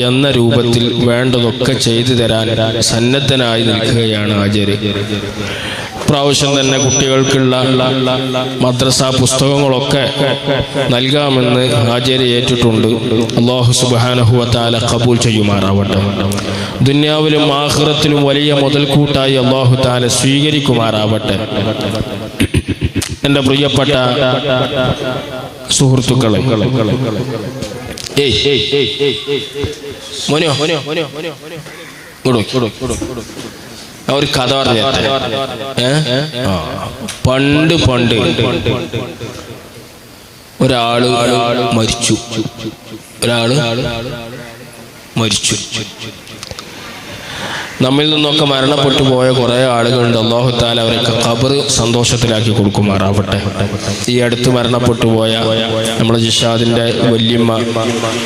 എന്ന രൂപത്തിൽ വേണ്ടതൊക്കെ ചെയ്തു തരാൻ സന്നദ്ധനായി നിൽക്കുകയാണ് ഹാജരി. പ്രാവശ്യം തന്നെ കുട്ടികൾക്കുള്ള മദ്രസ പുസ്തകങ്ങളൊക്കെ നൽകാമെന്ന് ഹാജരി ഏറ്റിട്ടുണ്ട്. അല്ലാഹു സുബ്ഹാനഹു വ തആല ഖബൂൽ ചെയ്യുമാറാവട്ടെ. ദുനിയാവിലും ആഖിറത്തിലും വലിയ മുതൽക്കൂട്ടായി അല്ലാഹു തആല സ്വീകരിക്കുമാറാവട്ടെ. എൻ്റെ പ്രിയപ്പെട്ട സുഹൃത്തുക്കളെ, ഒരു കഥ പറഞ്ഞ പണ്ട് ഒരാള് മരിച്ചു. നമ്മിൽ നിന്നൊക്കെ മരണപ്പെട്ടു പോയ കുറേ ആളുകളുണ്ട്. അല്ലാഹു തആല അവരൊക്കെ ഖബർ സന്തോഷത്തിലാക്കി കൊടുക്കുമാറാവട്ടെ. ഈ അടുത്ത് മരണപ്പെട്ടു പോയ നമ്മുടെ ജിഷാദിൻ്റെ വല്യമ്മ,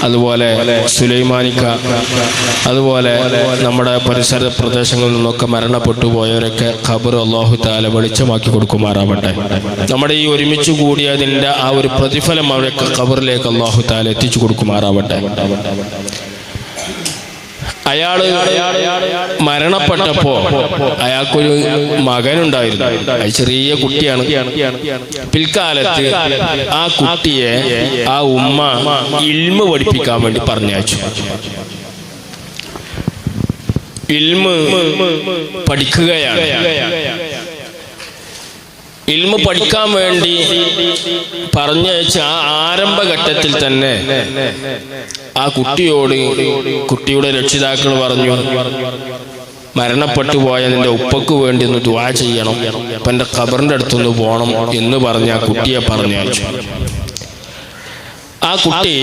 അതുപോലെ സുലൈമാനിക്ക, അതുപോലെ നമ്മുടെ പരിസര പ്രദേശങ്ങളിൽ നിന്നൊക്കെ മരണപ്പെട്ടു പോയവരൊക്കെ ഖബർ അല്ലാഹു തആല വെളിച്ചമാക്കി കൊടുക്കുമാറാവട്ടെ. നമ്മുടെ ഈ ഒരുമിച്ച് കൂടിയതിൻ്റെ ആ ഒരു പ്രതിഫലം അവരൊക്കെ ഖബറിലേക്ക് അല്ലാഹു തആല എത്തിച്ചു കൊടുക്കുമാറാവട്ടെ. അയാള് മരണപ്പെട്ടപ്പോ അയാൾക്കൊരു മകനുണ്ടായിരുന്നു. ചെറിയ കുട്ടിയാണ്. പിൽക്കാലത്ത് ആ കുട്ടിയെ ആ ഉമ്മ ഇൽമ് പഠിപ്പിക്കാൻ വേണ്ടി പറഞ്ഞയച്ചു. ഇൽമ് പഠിക്കുകയാണ്. ഇൽമു പഠിക്കാൻ വേണ്ടി പറഞ്ഞയച്ച ആ ആരംഭഘട്ടത്തിൽ തന്നെ ആ കുട്ടിയുടെ രക്ഷിതാക്കൾ പറഞ്ഞു, മരണപ്പെട്ടു പോയ നിന്റെ ഉപ്പക്ക് വേണ്ടി ഒന്ന് ദുആ ചെയ്യണം, അപ്പൊ എൻ്റെ ഖബറിന്റെ അടുത്തൊന്ന് പോകണം എന്ന് പറഞ്ഞ് ആ കുട്ടിയെ പറഞ്ഞയച്ചു. ആ കുട്ടി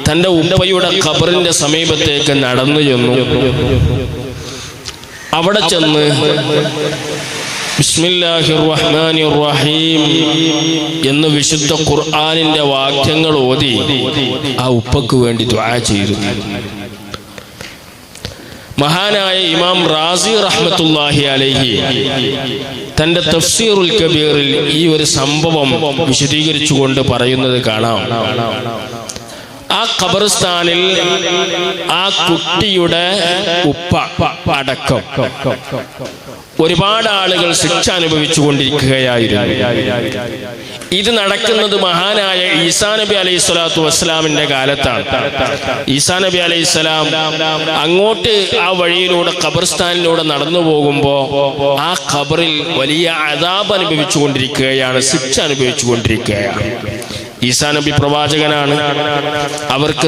തൻ്റെ ഉപ്പയുടെ ഖബറിന്റെ സമീപത്തേക്ക് നടന്നു ചെന്നു. അവിടെ ചെന്ന് ബിസ്മില്ലാഹിർ റഹ്മാനിർ റഹീം എന്ന് വിശുദ്ധ ഖുർആനിന്റെ വാക്യങ്ങൾ ഓതി ആ ഉപ്പക്ക് വേണ്ടി ദുആ ചെയ്തു. മഹാനായ ഇമാം റാസി റഹ്മത്തുള്ളാഹി അലൈഹി തന്റെ തഫ്സീറുൽ കബീറിൽ ഈ ഒരു സംഭവം വിശദീകരിച്ചുകൊണ്ട് പറയുന്നത് കാണാം. ആ ഖബർസ്ഥാനിൽ ആ കുട്ടിയുടെ ഉപ്പ അടക്കം ഒരുപാട് ആളുകൾ ശിക്ഷ അനുഭവിച്ചു കൊണ്ടിരിക്കുകയായിരുന്നു. ഇത് നടക്കുന്നത് മഹാനായ ഈസാ നബി അലൈഹി സ്വലാത്തു വസ്സലാമിന്റെ കാലത്താണ്. ഈസാ നബി അലൈഹി സ്വലാം അങ്ങോട്ട് ആ വഴിയിലൂടെ ഖബർസ്ഥാനിലൂടെ നടന്നു പോകുമ്പോ ആ ഖബറിൽ വലിയ അദാബ് അനുഭവിച്ചു കൊണ്ടിരിക്കുകയാണ്, ശിക്ഷ അനുഭവിച്ചു കൊണ്ടിരിക്കുകയാണ്. ഈസാ നബി പ്രവാചകനാണ്. അവർക്ക്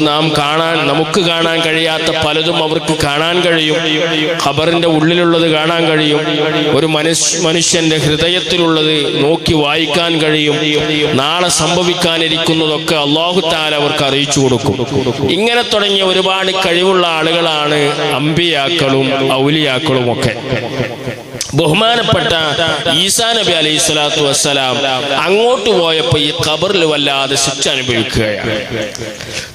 നമുക്ക് കാണാൻ കഴിയാത്ത പലതും അവർക്ക് കാണാൻ കഴിയും. ഖബറിന്റെ ഉള്ളിലുള്ളത് കാണാൻ കഴിയും. ഒരു മനുഷ്യന്റെ ഹൃദയത്തിലുള്ളത് നോക്കി വായിക്കാൻ കഴിയും. നാളെ സംഭവിക്കാനിരിക്കുന്നതൊക്കെ അല്ലാഹു തആല അവർക്ക് അറിയിച്ചു കൊടുക്കും. ഇങ്ങനെ തുടങ്ങിയ ഒരുപാട് കഴിവുള്ള ആളുകളാണ് അമ്പിയാക്കളും ഔലിയാക്കളും ഒക്കെ. ബഹുമാനപ്പെട്ട ഈസാ നബി അലൈഹി സ്വലാത്തു വസ്സലാം അങ്ങോട്ട് പോയപ്പോൾ ഈ ഖബറിൽ വല്ലാതെ ശിക്ഷ അനുഭവിക്കുകയാണ്.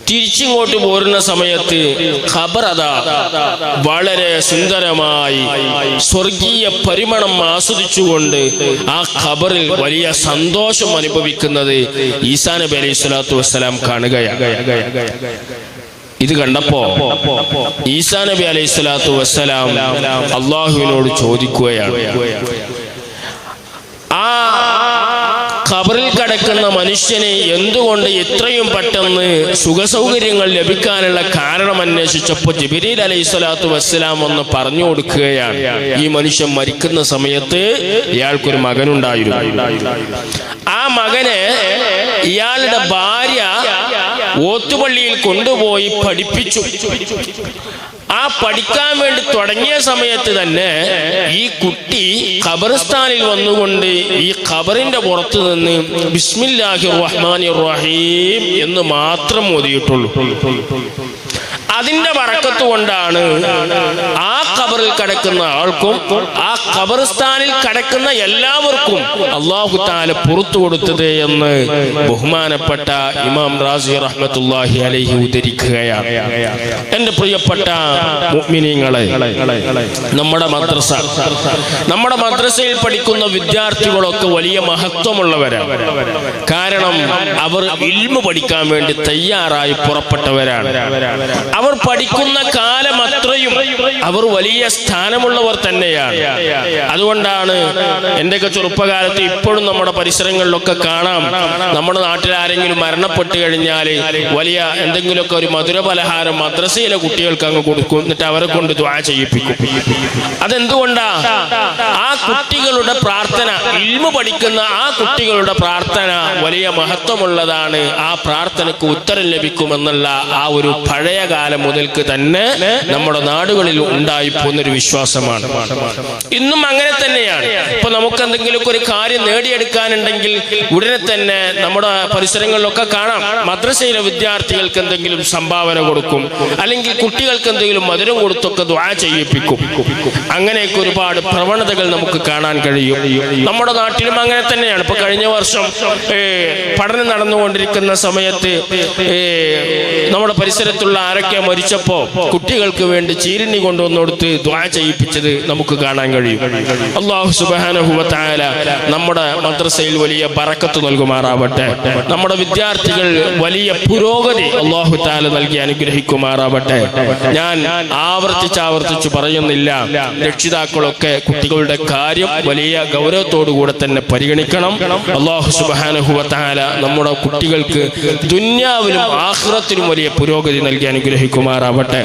തിരിച്ചിങ്ങോട്ട് പോരുന്ന സമയത്ത് ഖബർ അതാ വളരെ സുന്ദരമായി സ്വർഗീയ പരിമളം ആസ്വദിച്ചുകൊണ്ട് ആ ഖബറിൽ വലിയ സന്തോഷം അനുഭവിക്കുന്നത് ഈസാ നബി അലൈഹി സ്വലാത്തു വസ്സലാം കാണുകയാണ്. ഇത് കണ്ടപ്പോ ഈസാ നബി അലൈഹി സ്വലാത്തു വസ്സലാം അള്ളാഹുവിനോട് ചോദിക്കുകയാണ്, ആ ഖബറിൽ കിടക്കുന്ന മനുഷ്യന് എന്തുകൊണ്ട് ഇത്രയും പെട്ടെന്ന് സുഖസൗകര്യങ്ങൾ ലഭിക്കാനുള്ള കാരണം അന്വേഷിച്ചപ്പോൾ ജിബ്രീൽ അലൈഹിസ്സലാത്തു വസ്സലാം ഒന്ന് പറഞ്ഞു കൊടുക്കുകയാണ്, ഈ മനുഷ്യൻ മരിക്കുന്ന സമയത്ത് ഇയാൾക്കൊരു മകനുണ്ടായിരുന്നു. ആ മകനെ ഇയാളുടെ ഭാര്യ ഓത്തുപള്ളിയിൽ കൊണ്ടുപോയി പഠിപ്പിച്ചു. ആ പഠിക്കാൻ വേണ്ടി തുടങ്ങിയ സമയത്ത് തന്നെ ഈ കുട്ടി ഖബർസ്ഥാനിൽ വന്നുകൊണ്ട് ഈ ഖബറിന്റെ പുറത്ത് നിന്ന് ബിസ്മില്ലാഹിർ റഹ്മാനിർ റഹീം എന്ന് മാത്രം ഓതിയിട്ടുള്ളൂ. അതിന്റെ ബറക്കത്ത് കൊണ്ടാണ് ആ ഖബറിൽ കിടക്കുന്ന ആൾക്കും ആ ഖബർസ്ഥാനിൽ കിടക്കുന്ന എല്ലാവർക്കും അല്ലാഹു തആല പുറത്തു കൊടുത്തത് എന്ന് ബഹുമാനപ്പെട്ട ഇമാം റാസി റഹ്മത്തുള്ളാഹി അലൈഹി ഉദ്ധരിക്കുകയാണ്. എൻ്റെ പ്രിയപ്പെട്ട മുഅ്മിനീങ്ങളെ, നമ്മുടെ മദ്രസയിൽ പഠിക്കുന്ന വിദ്യാർത്ഥികളൊക്കെ വലിയ മഹത്വമുള്ളവരാണ്. കാരണം അവർ ഇൽമു പഠിക്കാൻ വേണ്ടി തയ്യാറായി പുറപ്പെട്ടവരാണ്. അവർ പഠിക്കുന്ന കാലം അത്രയും അവർ വലിയ സ്ഥാനമുള്ളവർ തന്നെയാണ്. അതുകൊണ്ടാണ് എന്റെയൊക്കെ ചെറുപ്പകാലത്ത് ഇപ്പോഴും നമ്മുടെ പരിസരങ്ങളിലൊക്കെ കാണാം, നമ്മുടെ നാട്ടിൽ ആരെങ്കിലും മരണപ്പെട്ടു കഴിഞ്ഞാൽ വലിയ എന്തെങ്കിലുമൊക്കെ ഒരു മധുര പലഹാരം മദ്രസയിലെ കുട്ടികൾക്ക് അങ്ങ് കൊടുക്കും, എന്നിട്ട് അവരെ കൊണ്ട് ദുആ ചെയ്യിപ്പിക്കും. അതെന്തുകൊണ്ടാ? ആ കുട്ടികളുടെ പ്രാർത്ഥന, ഇൽമു പഠിക്കുന്ന ആ കുട്ടികളുടെ പ്രാർത്ഥന വലിയ മഹത്വമുള്ളതാണ്. ആ പ്രാർത്ഥനയ്ക്ക് ഉത്തരം ലഭിക്കുമെന്നുള്ള ആ ഒരു പഴയ കാലം മുതൽക്ക് തന്നെ നമ്മുടെ നാടുകളിൽ ഉണ്ടായി പോകുന്നൊരു വിശ്വാസമാണ്. ഇന്നും അങ്ങനെ തന്നെയാണ്. ഇപ്പൊ നമുക്ക് എന്തെങ്കിലുമൊക്കെ ഒരു കാര്യം നേടിയെടുക്കാനുണ്ടെങ്കിൽ ഉടനെ തന്നെ നമ്മുടെ പരിസരങ്ങളിലൊക്കെ കാണാം, മദ്രസയിലെ വിദ്യാർത്ഥികൾക്ക് എന്തെങ്കിലും സംഭാവന കൊടുക്കും, അല്ലെങ്കിൽ കുട്ടികൾക്ക് എന്തെങ്കിലും മധുരം കൊടുത്തൊക്കെ ദുആ ചെയ്യിപ്പിക്കും. അങ്ങനെയൊക്കെ ഒരുപാട് പ്രവണതകൾ നമുക്ക് കാണാൻ കഴിയും. നമ്മുടെ നാട്ടിലും അങ്ങനെ തന്നെയാണ്. ഇപ്പൊ കഴിഞ്ഞ വർഷം പഠനം നടന്നുകൊണ്ടിരിക്കുന്ന സമയത്ത് നമ്മുടെ പരിസരത്തുള്ള ആരൊക്കെ മരിച്ചപ്പോ കുട്ടികൾക്ക് വേണ്ടി ചീരണി കൊണ്ടുവന്നെടുത്ത് ദുആ ചെയ്യിപ്പിച്ചത് നമുക്ക് കാണാൻ കഴിയും. അല്ലാഹു സുബ്ഹാനഹു വ തആല നമ്മുടെ മദ്രസയിൽ വലിയ ബറക്കത്ത് നൽകുമാറാവട്ടെ. നമ്മുടെ വിദ്യാർത്ഥികൾ വലിയ പുരോഗതി അല്ലാഹു തആല നൽകി അനുഗ്രഹിക്കുമാറാവട്ടെ. ഞാൻ ആവർത്തിച്ച് പറയുന്നില്ല, രക്ഷിതാക്കളൊക്കെ കുട്ടികളുടെ കാര്യം വലിയ ഗൗരവത്തോടുകൂടെ തന്നെ പരിഗണിക്കണം. അല്ലാഹു സുബ്ഹാനഹു വ തആല നമ്മുടെ കുട്ടികൾക്ക് ദുനിയാവിലും ആഖിറത്തിലും വലിയ പുരോഗതി നൽകി അനുഗ്രഹിക്കുമാറാവട്ടെ.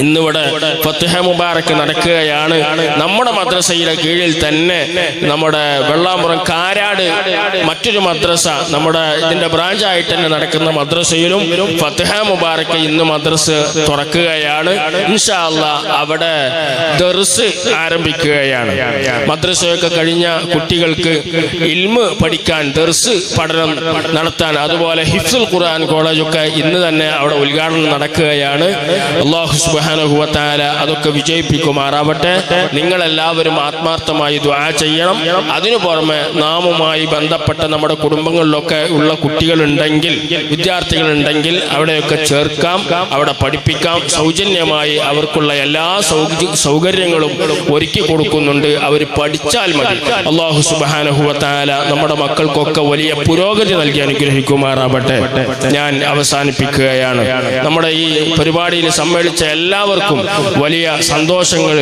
ഇന്നിവിടെ ഫത്ഹ മുബാറക്ക് നടക്കുകയാണ്. നമ്മുടെ മദ്രസയുടെ കീഴിൽ തന്നെ നമ്മുടെ വെള്ളാമ്പുറം കാരാട് മറ്റൊരു മദ്രസ, നമ്മുടെ ഇതിന്റെ ബ്രാഞ്ചായിട്ട് തന്നെ നടക്കുന്ന മദ്രസയിലും ഫത്ഹ മുബാറക്ക് ഇന്ന് മദ്രസ തുറക്കുകയാണ്. ഇൻഷാ അല്ലാഹ് അവിടെ ദർസ് ആരംഭിക്കുകയാണ്. മദ്രസയൊക്കെ കഴിഞ്ഞ കുട്ടികൾക്ക് ഇൽമ് പഠിക്കാൻ, ദർസ് പഠനം നടത്താൻ, അതുപോലെ ഹിഫ്സുൽ ഖുർആൻ കോളേജൊക്കെ ഇന്ന് തന്നെ അവിടെ ഉദ്ഘാടനം നടക്കുകയാണ്. അല്ലാഹു സുബ്ഹാനഹു വ തആല അതൊക്കെ വിജയിപ്പിക്കുമാറാവട്ടെ. നിങ്ങളെല്ലാവരും ആത്മാർത്ഥമായി ദുആ ചെയ്യണം. അതിനു പുറമെ നാമുമായി ബന്ധപ്പെട്ട നമ്മുടെ കുടുംബങ്ങളിലൊക്കെ ഉള്ള കുട്ടികളുണ്ടെങ്കിൽ, വിദ്യാർത്ഥികളുണ്ടെങ്കിൽ അവിടെയൊക്കെ ചേർക്കാം, അവിടെ പഠിപ്പിക്കാം. സൗജന്യമായി അവർക്കുള്ള എല്ലാ സൗകര്യങ്ങളും ഒരുക്കി കൊടുക്കുന്നുണ്ട്. അവർ പഠിച്ചാൽ മതി. അല്ലാഹു സുബ്ഹാനഹു വ തആല നമ്മുടെ മക്കൾക്കൊക്കെ വലിയ പുരോഗതി നൽകി അനുഗ്രഹിക്കുമാറാവട്ടെ. ഞാൻ അവസാനിപ്പിക്കുകയാണ്. നമ്മുടെ ഈ പരിപാടിയിൽ സമ്മേളിച്ച എല്ലാവർക്കും വലിയ സന്തോഷങ്ങൾ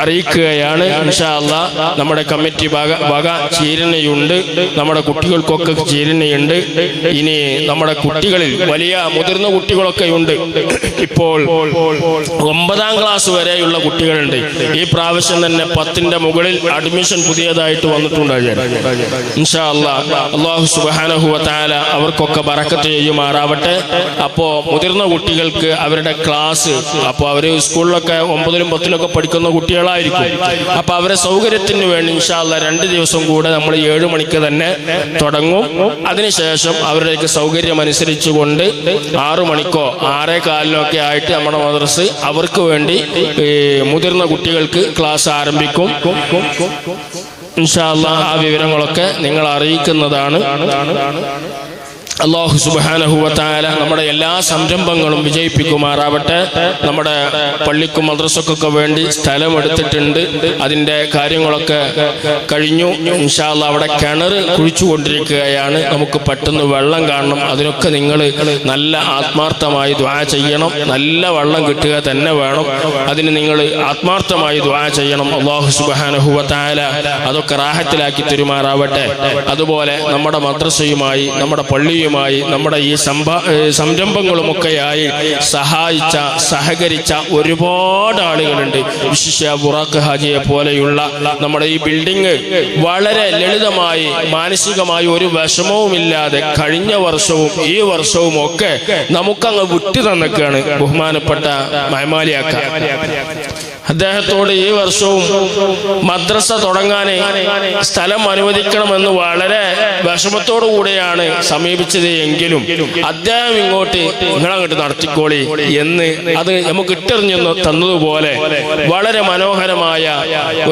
അറിയിക്കുകയാണ്. ഇൻഷാ അല്ലാഹ് നമ്മുടെ കമ്മിറ്റി വക ചീരണയുണ്ട്, നമ്മുടെ കുട്ടികൾക്കൊക്കെ ചീരണയുണ്ട്. ഇനി നമ്മുടെ കുട്ടികളിൽ വലിയ മുതിർന്ന കുട്ടികളൊക്കെ ഉണ്ട്. ഇപ്പോൾ 9ാം ക്ലാസ് വരെയുള്ള കുട്ടികളുണ്ട്. ഈ പ്രാവശ്യം തന്നെ 10ന്റെ മുകളിൽ അഡ്മിഷൻ പുതിയതായിട്ട് വന്നിട്ടുണ്ടായിരുന്നു. ഇൻഷാ അല്ലാഹ് അല്ലാഹു സുബ്ഹാനഹു വ തആല അവർക്കൊക്കെ ബറക്കത്ത് ചെയ്യുമാറാവട്ടെ. അപ്പോൾ മുതിർന്ന കുട്ടികൾക്ക് അവരുടെ ക്ലാസ്, അപ്പോൾ അവർ സ്കൂളിലൊക്കെ 9ലും 10ലൊക്കെ പഠിക്കുന്ന കുട്ടികളായിരിക്കും. അപ്പോൾ അവരെ സൗകര്യത്തിന് വേണ്ടി ഇൻഷാ അല്ലാഹ് 2 ദിവസം കൂടെ നമ്മൾ 7 മണിക്ക് തന്നെ തുടങ്ങും. അതിനുശേഷം അവരുടെയൊക്കെ സൗകര്യം അനുസരിച്ചുകൊണ്ട് 6 മണിക്കോ 6:15 ഒക്കെ ആയിട്ട് നമ്മുടെ മദ്രസ അവർക്ക് വേണ്ടി മുതിർന്ന കുട്ടികൾക്ക് ക്ലാസ് ആരംഭിക്കും. ഇൻഷാ അല്ലാഹ് ആ വിവരങ്ങളൊക്കെ നിങ്ങൾ അറിയിക്കുന്നതാണ്. അല്ലാഹു സുബ്ഹാനഹു വ തആല നമ്മുടെ എല്ലാ സംരംഭങ്ങളും വിജയിപ്പിക്കുമാറാവട്ടെ. നമ്മുടെ പള്ളിക്കും മദ്രസക്കൊക്കെ വേണ്ടി സ്ഥലം എടുത്തിട്ടുണ്ട്. അതിൻ്റെ കാര്യങ്ങളൊക്കെ കഴിഞ്ഞു. ഇൻഷാ അല്ലാഹ് അവിടെ കിണർ കുഴിച്ചുകൊണ്ടിരിക്കുകയാണ്. നമുക്ക് പെട്ടെന്ന് വെള്ളം കാണണം. അതിനൊക്കെ നിങ്ങൾ നല്ല ആത്മാർത്ഥമായി ദുആ ചെയ്യണം. നല്ല വെള്ളം കിട്ടുക തന്നെ വേണം. അതിന് നിങ്ങൾ ആത്മാർത്ഥമായി ദുആ ചെയ്യണം. അല്ലാഹു സുബ്ഹാനഹു വ തആല അതൊക്കെ റാഹത്തിലാക്കി തരുമാറാവട്ടെ. അതുപോലെ നമ്മുടെ മദ്രസയുമായി, നമ്മുടെ പള്ളിയുമായി, നമ്മുടെ ഈ സംരംഭങ്ങളുമൊക്കെയായി സഹായിച്ച, സഹകരിച്ച ഒരുപാട് ആളുകളുണ്ട്. വിശിഷ്യ ബുറാഖ് ഹാജിയെ പോലെയുള്ള നമ്മുടെ ഈ ബിൽഡിംഗ് വളരെ ലളിതമായി, മാനസികമായി ഒരു വിഷമവുമില്ലാതെ കഴിഞ്ഞ വർഷവും ഈ വർഷവും ഒക്കെ നമുക്കങ്ങ് വിട്ടു തന്നൊക്കെയാണ് ബഹുമാനപ്പെട്ട മഹമാലിയാക്ക. അദ്ദേഹത്തോട് ഈ വർഷവും മദ്രസ തുടങ്ങാൻ സ്ഥലം അനുവദിക്കണമെന്ന് വളരെ വിഷമത്തോടു കൂടെയാണ് സമീപിച്ചത്. എങ്കിലും അദ്ദേഹം ഇങ്ങോട്ട് നിങ്ങളങ്ങോട്ട് നടത്തിക്കോളി എന്ന് അത് നമുക്ക് ഇട്ടെറിഞ്ഞു തന്നതുപോലെ വളരെ മനോഹരമായ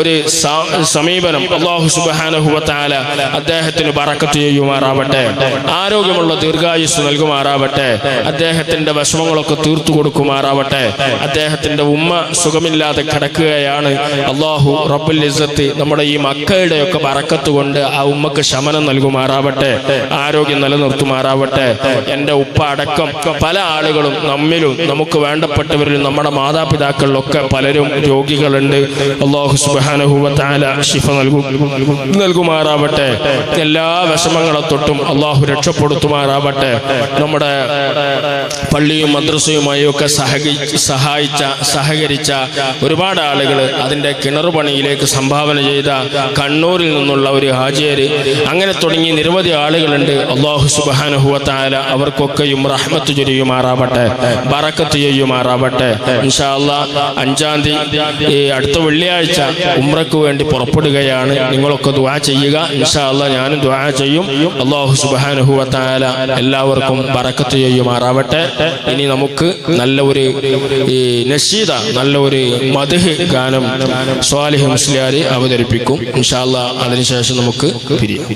ഒരു സമീപനം അല്ലാഹു സുബ്ഹാനഹു വ തആല അദ്ദേഹത്തിന് ബറക്കത്ത് ചെയ്യുമാറാവട്ടെ. ആരോഗ്യമുള്ള ദീർഘായുസ് നൽകുമാറാവട്ടെ. അദ്ദേഹത്തിന്റെ വിഷമങ്ങളൊക്കെ തീർത്തു കൊടുക്കുമാറാവട്ടെ. അദ്ദേഹത്തിന്റെ ഉമ്മ സുഖമില്ലാതെ കിടക്കുകയാണ്. അല്ലാഹു റബ്ബുൽ ഇസ്സത്ത് നമ്മുടെ ഈ മക്കളുടെ ഒക്കെ ബറക്കത്ത് കൊണ്ട് ആ ഉമ്മക്ക് ശമനം നൽകുമാറാവട്ടെ. ആരോഗ്യം നിലനിർത്തുമാറാവട്ടെ. എൻ്റെ ഉപ്പ അടക്കം പല ആളുകളും നമ്മിലും നമുക്ക് വേണ്ടപ്പെട്ടവരിലും നമ്മുടെ മാതാപിതാക്കളിലൊക്കെ പലരും രോഗികളുണ്ട്. അല്ലാഹു സുബ്ഹാനഹു വ തആല ശിഫ നൽകുമാറാവട്ടെ. എല്ലാ വിഷമങ്ങളെ തൊട്ടും അല്ലാഹു രക്ഷപ്പെടുത്തുമാറാവട്ടെ. നമ്മുടെ പള്ളിയും മദ്രസയുമായി ഒക്കെ സഹായിച്ച, സഹകരിച്ച ഒരുപാട് ആളുകൾ, അതിൻ്റെ കിണർ പണിയിലേക്ക് സംഭാവന ചെയ്ത കണ്ണൂരിൽ നിന്നുള്ള ഒരു ഹാജിയര്, അങ്ങനെ തുടങ്ങി നിരവധി ആളുകളുണ്ട്. അല്ലാഹു സുബ്ഹാനഹു വ തആല അവർക്കൊക്കെയും റഹ്മത്ത് ചൊരിയുമാറാവട്ടെ, ബറക്കത്ത് ചെയ്യുമാറാവട്ടെ. ഇൻഷാ അല്ലാഹ് 5-ാം തീയതി അടുത്ത വെള്ളിയാഴ്ച ഉംറയ്ക്ക് വേണ്ടി പുറപ്പെടുകയാണ്. നിങ്ങളൊക്കെ ദുആ ചെയ്യുക. ഇൻഷാ അല്ലാഹ് ഞാനും ദുആ ചെയ്യും. അല്ലാഹു സുബ്ഹാനഹു വ തആല എല്ലാവർക്കും ബറക്കത്ത് ചെയ്യുമാറാവട്ടെ. ഇനി നമുക്ക് നല്ല ഒരു നശീദ, നല്ല ഒരു മദ്ഹ് ഗാനം സ്വാലിഹ് മുസ്ലിയാർ അവതരിപ്പിക്കും. ഇൻഷാ അല്ലാഹ് അതിനുശേഷം നമുക്ക് പിരിയാം.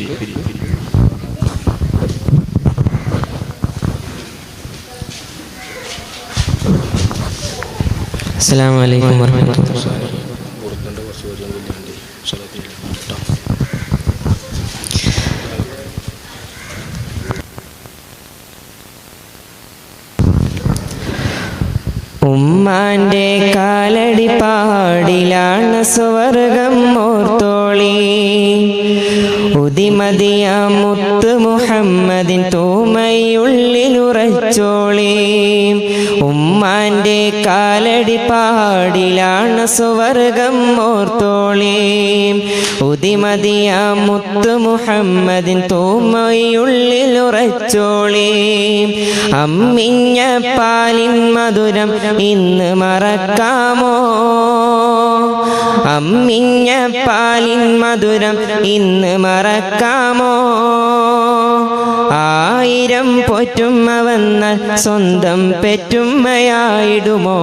അസ്സലാമു അലൈക്കും വറഹ്മത്തുള്ളാഹി. ഉമ്മാന്റെ കാലടി പാടിലാണ് സ്വർഗം ഓർത്തോളി. ഉദിമതിയ മുത്ത് മുഹമ്മദിൻ തൂമയുള്ളിലുറച്ചോളി. ഉമ്മാന്റെ കാലടി പാടിലാണ് സ്വർഗം ഓർത്തോളി. ഉദിമതിയ മുത്ത് മുഹമ്മദിൻ തൂമയുള്ളിലുറച്ചോളി. അമ്മിഞ്ഞ പാലിൻ മധുരം ഇന്ന് മറക്കാമോ? അമ്മിഞ്ഞ പാലിൻ മധുരം ഇന്ന് മറക്കാമോ? 1000 പൊറ്റുമ്മ വന്നാൽ സ്വന്തം പെറ്റുമ്മയായിടുമോ?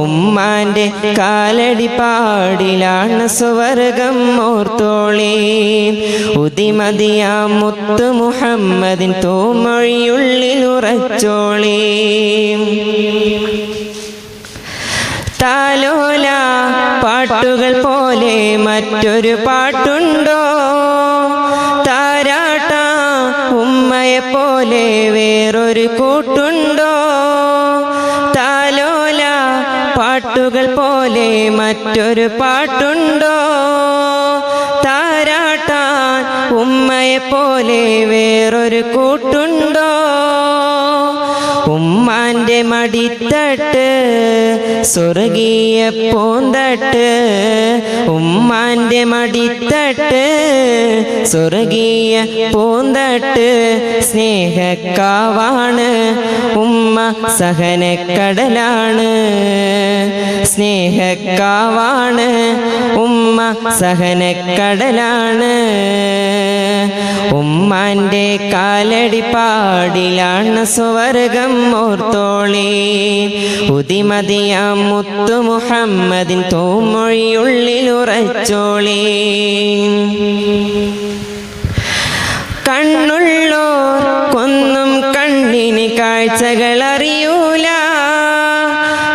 ഉമ്മാന്റെ കാലടി പാടിലാണ് സ്വർഗം ഓർത്തോളി. ഉദിമതിയ മുത്ത് മുഹമ്മദിൻ തൂമൊഴിയുള്ളിലുറച്ചോളി. താലോല പാട്ടുകൾ പോലെ മറ്റൊരു പാട്ടുണ്ടോ? താരാട്ട ഉമ്മയെ പോലെ വേറൊരു കൂട്ടുണ്ടോ? താലോല പാട്ടുകൾ പോലെ മറ്റൊരു പാട്ടുണ്ടോ? താരാട്ടാൻ ഉമ്മയെ പോലെ വേറൊരു കൂട്ടുണ്ടോ? ഉമ്മാന്റെ മടിത്തട്ട് സ്വർഗീയ പൂന്തട്ട്. ഉമ്മാന്റെ മടിത്തട്ട് സ്വർഗീയ പൂന്തട്ട്. സ്നേഹക്കാവാണ് ഉമ്മ, സഹനക്കടലാണ്. സ്നേഹക്കാവാണ് ഉമ്മ, സഹനക്കടലാണ്. ഉമ്മാന്റെ കാലടി പാടിലാണ് സ്വർഗം ഓർത്തോളി. ഉദിമതിയ മുത്തു മുഹമ്മദിൻ തൂമൊഴിയുള്ളിലുറച്ചോളി. കണ്ണുള്ളോർ കൊന്ന കാഴ്ചകൾ അറിയൂല.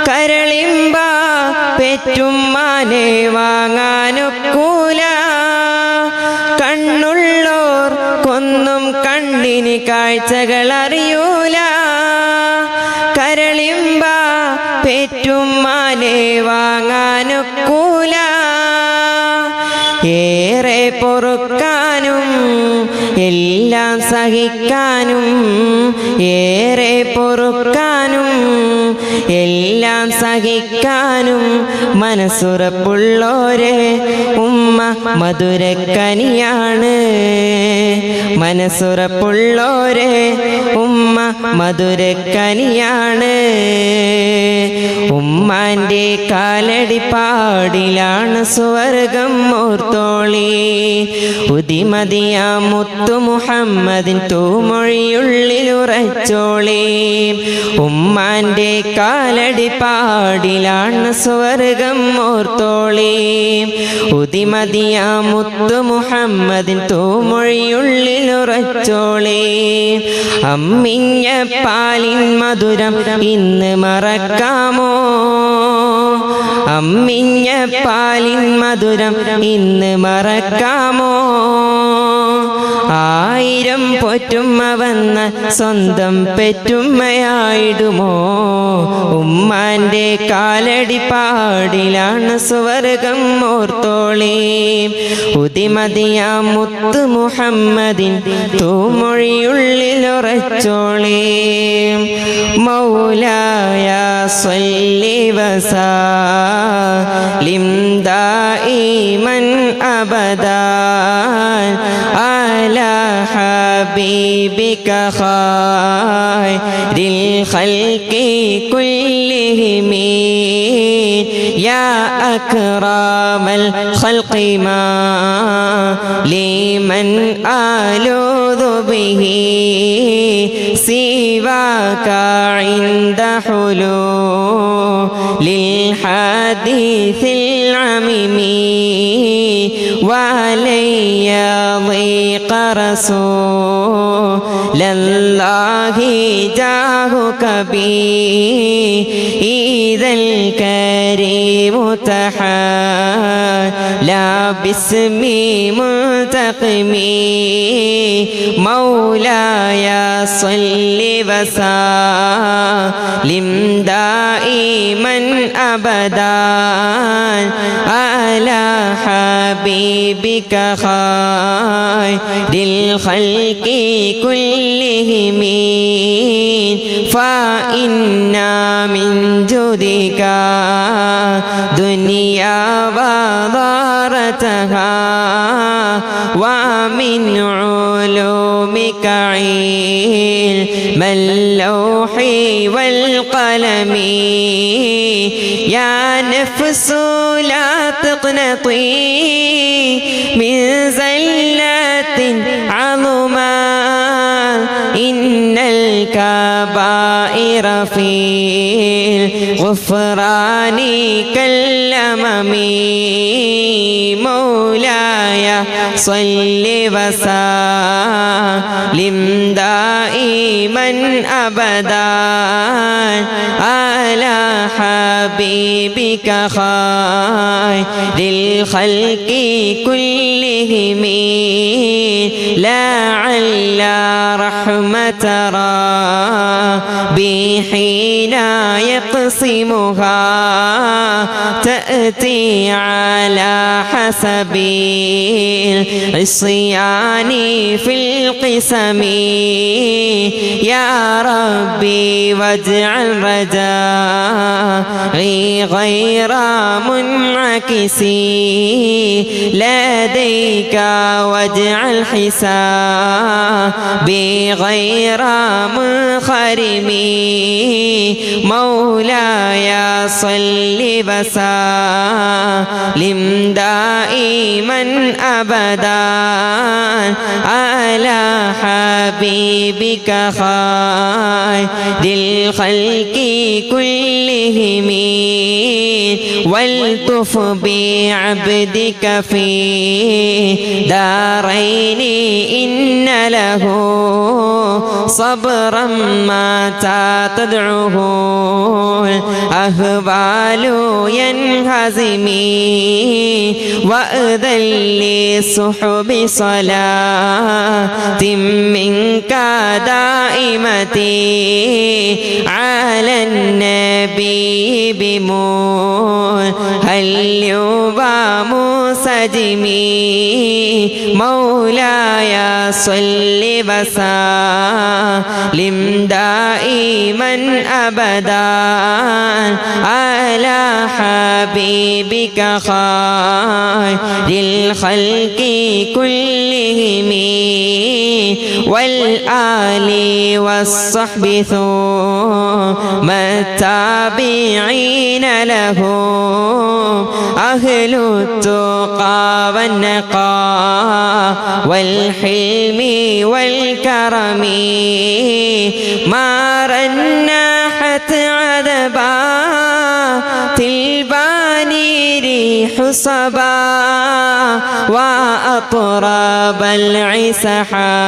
കരളിമ്പ പെറ്റുമ്മാനെ വാങ്ങാനൊക്കൂല. കണ്ണുള്ളോർ കൊന്നും കണ്ണിന് കാഴ്ചകൾ അറിയൂല. കരളിമ്പ പെറ്റുമ്മാനെ വാങ്ങാനൊക്കൂല. ഏറെ പൊറുക്കാനും എല്ലാം സഹിക്കാനും, ഏറെ പൊറുക്കാനും എല്ലാം സഹിക്കാനും മനസ്സുറപ്പുള്ളോരെ ഉമ്മ മധുരക്കനിയാണ്. മനസ്സുറപ്പുള്ളോരെ ഉമ്മ മധുരക്കനിയാണ്. ഉമ്മാൻ്റെ കാലടിപ്പാടിലാണ് സ്വർഗം ഓർത്തോളി. ഉദിമതിയ മുത്തു മുഹമ്മദിൻ തൂമൊഴിയുള്ളിലുറച്ചോളി. ഉമ്മാൻ്റെ കാലടിപ്പാടിലാണ് സ്വർഗം ഓർത്തോളി. ഉദിമതിയ മുത്തു മുഹമ്മദിൻ തൂമൊഴിയുള്ളിലുറച്ചോളി. അമ്മിഞ്ഞ പാലിൻ മധുരം ഇന്ന് മറക്കാമോ? അമ്മിഞ്ഞ പാലിൻ മധുരം ഇന്ന് മറക്കാമോ? ആയിരം പൊറ്റുമ്മ വന്ന സ്വന്തം പെറ്റുമ്മയായിടുമോ? ഉമ്മാൻ്റെ കാലടിപ്പാടിലാണ് സ്വർഗം ഓർത്തോളി. ഉദിമതിയ മുത്തു മുഹമ്മദിൻ തൂമൊഴിയുള്ളിലുറച്ചോളി. മൗലായ സ്വല്ലി വസല്ലിം ദായിമൻ അബദാ അലാ ഹബീബിക ഖൈറിൽ ഖൽഖി കുല്ലിഹിം യാ അക്രമൽ ഖൽഖി മാ ലിമൻ ആലൂദു ബിഹി സിവാക ഇൻദ ഹുലൂലിൽ ഹദീസിൽ അമീമി വലയ്യ ضيق رسول الله جاهك بي إذا الكريم تحالى باسمي منتقمي. مولاي صل وسلم دائما أبدا على حبيبك خير الخلق كلهم. فإنا من جودك دنيا وضارتها ومن علومك علم اللوح والقلم. يا نفس لا تقنطي من زلة عظما إن الكبائر في الغفران كالأمم. مولاي صل وسلم دائما أبدا على حبيبك خير الخلق كلهم. لعل رحمة ربي حين يقسمها تأتي على حسب العصيان في القسم. يا ربي واجعل رجائي غير منعكس لديك واجعل حسابي غير منخرم. مولاي صل وسلم دائما أبدا على حبيبك خير الخلق كلهم. والطف بعبدك في دارين إن له صبرا متى تدعوه الأهوال ينهزمي وأذل لصحب صلاة منك دائمتي على النبي بمهل ومسجمي مولاي صل وسلم دائما أبدا على حبيبك خير الخلق كلهم والآل والصحب ثم التابعين لهم أهل التقى والنقاء والحلم والكرم ما رنحت عذبات الباني ريح صبا وأطرب العسحا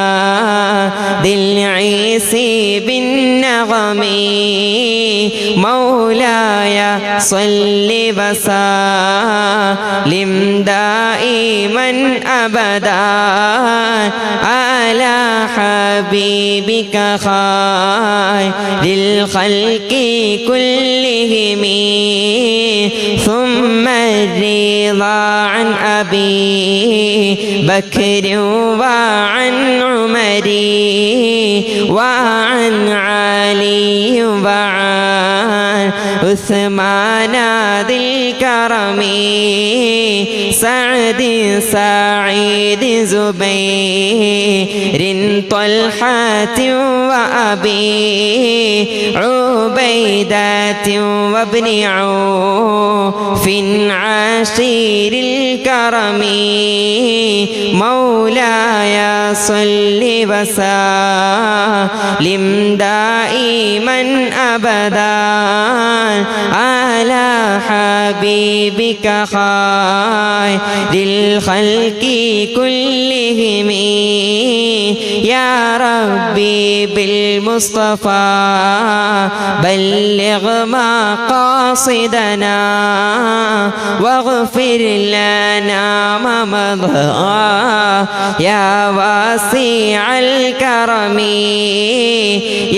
ذي العيس بالنغم مولاي صل وسلم دائما أبدا على حبيبك خير الخلق كلهم ثم الرضا عن أبي بكر وعن عمر وعن علي وعن عثمان ذي الكرم سعد سعيد زبير طلحة وأبي عبيدة وابن عوف عشير الكرم مولاي صل وسلم دائما أبدا على حبيبك خير الخلق كلهم يا ربي بالمصطفى بلغ مقاصدنا واغفر لنا ما مضى يا واسع الكرم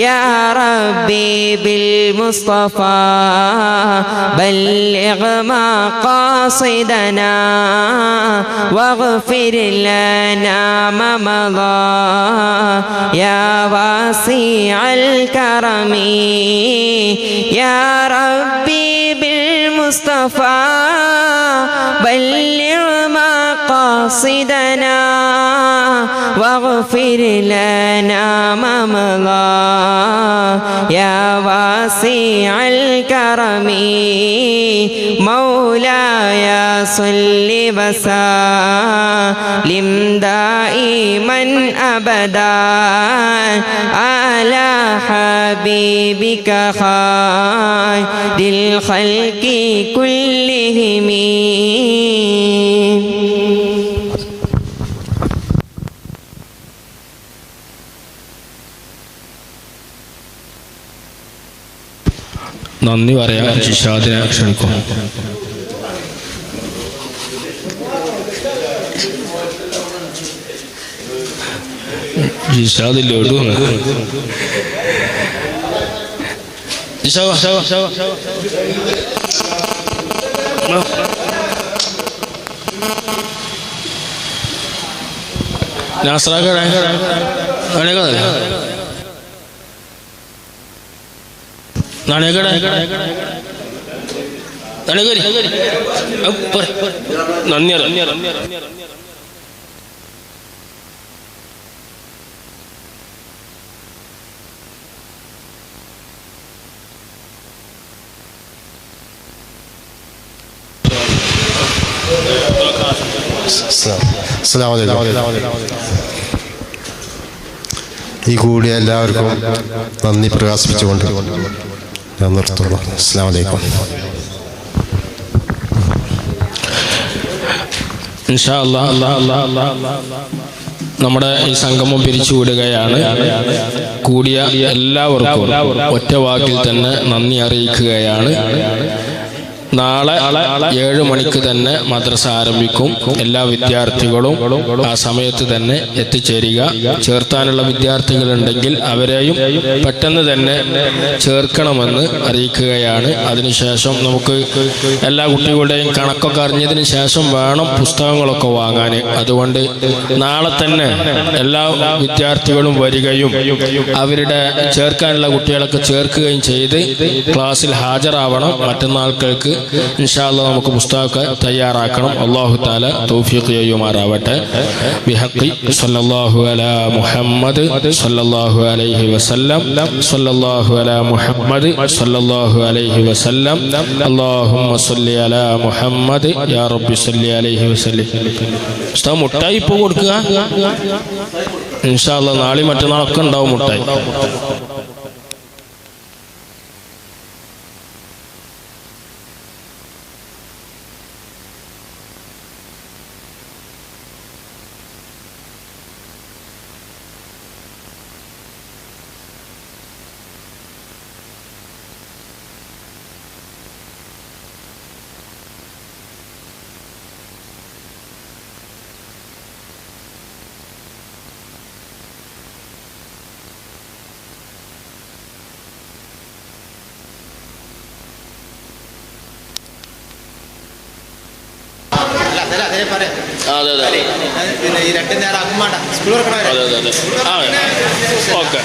يا ربي بالمصطفى بلغ مقاصدنا واغفر لنا ما مضى يا واسع الكرم يا ربي بالمصطفى بلغ مقاصدنا واغفر لنا ما مضى يا واسع الكرم مولاي صل وسلم دائما أبدا على حبيبك خير الخلق كلهم നന്ദി പറയാൻ ജിഷാദിനെ ക്ഷണിക്കും. ജിഷാദില്ലേ ഒടു ഈ കൂടിയ എല്ലാവർക്കും നന്ദി പ്രകാശിപ്പിച്ചുകൊണ്ട് ഞാൻ നിർത്തുന്നു. അസ്സലാമു അലൈക്കും. ഇൻഷാ അല്ലാഹ് നമ്മുടെ ഈ സംഗമം പിരിച്ചുവിടുകയാണ്. കൂടിയ എല്ലാവർക്കും ഒറ്റ വാക്കിൽ തന്നെ നന്ദി അറിയിക്കുകയാണ്. നാളെ 7 മണിക്ക് തന്നെ മദ്രസ ആരംഭിക്കും. എല്ലാ വിദ്യാർത്ഥികളും ആ സമയത്ത് തന്നെ എത്തിച്ചേരുക. ചേർത്താനുള്ള വിദ്യാർത്ഥികളുണ്ടെങ്കിൽ അവരെയും പെട്ടെന്ന് തന്നെ ചേർക്കണമെന്ന് അറിയിക്കുകയാണ്. അതിനുശേഷം നമുക്ക് എല്ലാ കുട്ടികളുടെയും കണക്കൊക്കെ അറിഞ്ഞതിന് ശേഷം വേണം പുസ്തകങ്ങളൊക്കെ വാങ്ങാൻ. അതുകൊണ്ട് നാളെ തന്നെ എല്ലാ വിദ്യാർത്ഥികളും വരികയും അവരുടെ ചേർക്കാനുള്ള കുട്ടികളൊക്കെ ചേർക്കുകയും ചെയ്ത് ക്ലാസ്സിൽ ഹാജരാവണം. മറ്റന്നാൾക്കൾക്ക് ഇൻഷാ അല്ലാഹ് നമുക്ക് പുസ്തകം തയ്യാറാക്കണം. അല്ലാഹു തആല തൗഫീഖ് ചെയ്യുമാറാവട്ടെ. ബിഹഖി സല്ലല്ലാഹു അലാ മുഹമ്മദ് സല്ലല്ലാഹു അലൈഹി വസല്ലം സല്ലല്ലാഹു അലാ മുഹമ്മദ് സല്ലല്ലാഹു അലൈഹി വസല്ലം അല്ലാഹുമ്മ സല്ലി അലാ മുഹമ്മദ് യാ റബ്ബി സല്ലി അലൈഹി വസല്ലം. ഉസ്താദ് മുട്ടായി ഇപ്പോൾ കൊടുക്കുക. ഇൻഷാ അല്ലാഹ് നാളെ മറ്റന്നാളൊക്കെ ഉണ്ടാവും മുട്ടായി. അതെ ഈ 2 നേരം ആക്കുമാണ്ട സ്കൂൾ ഓക്കെ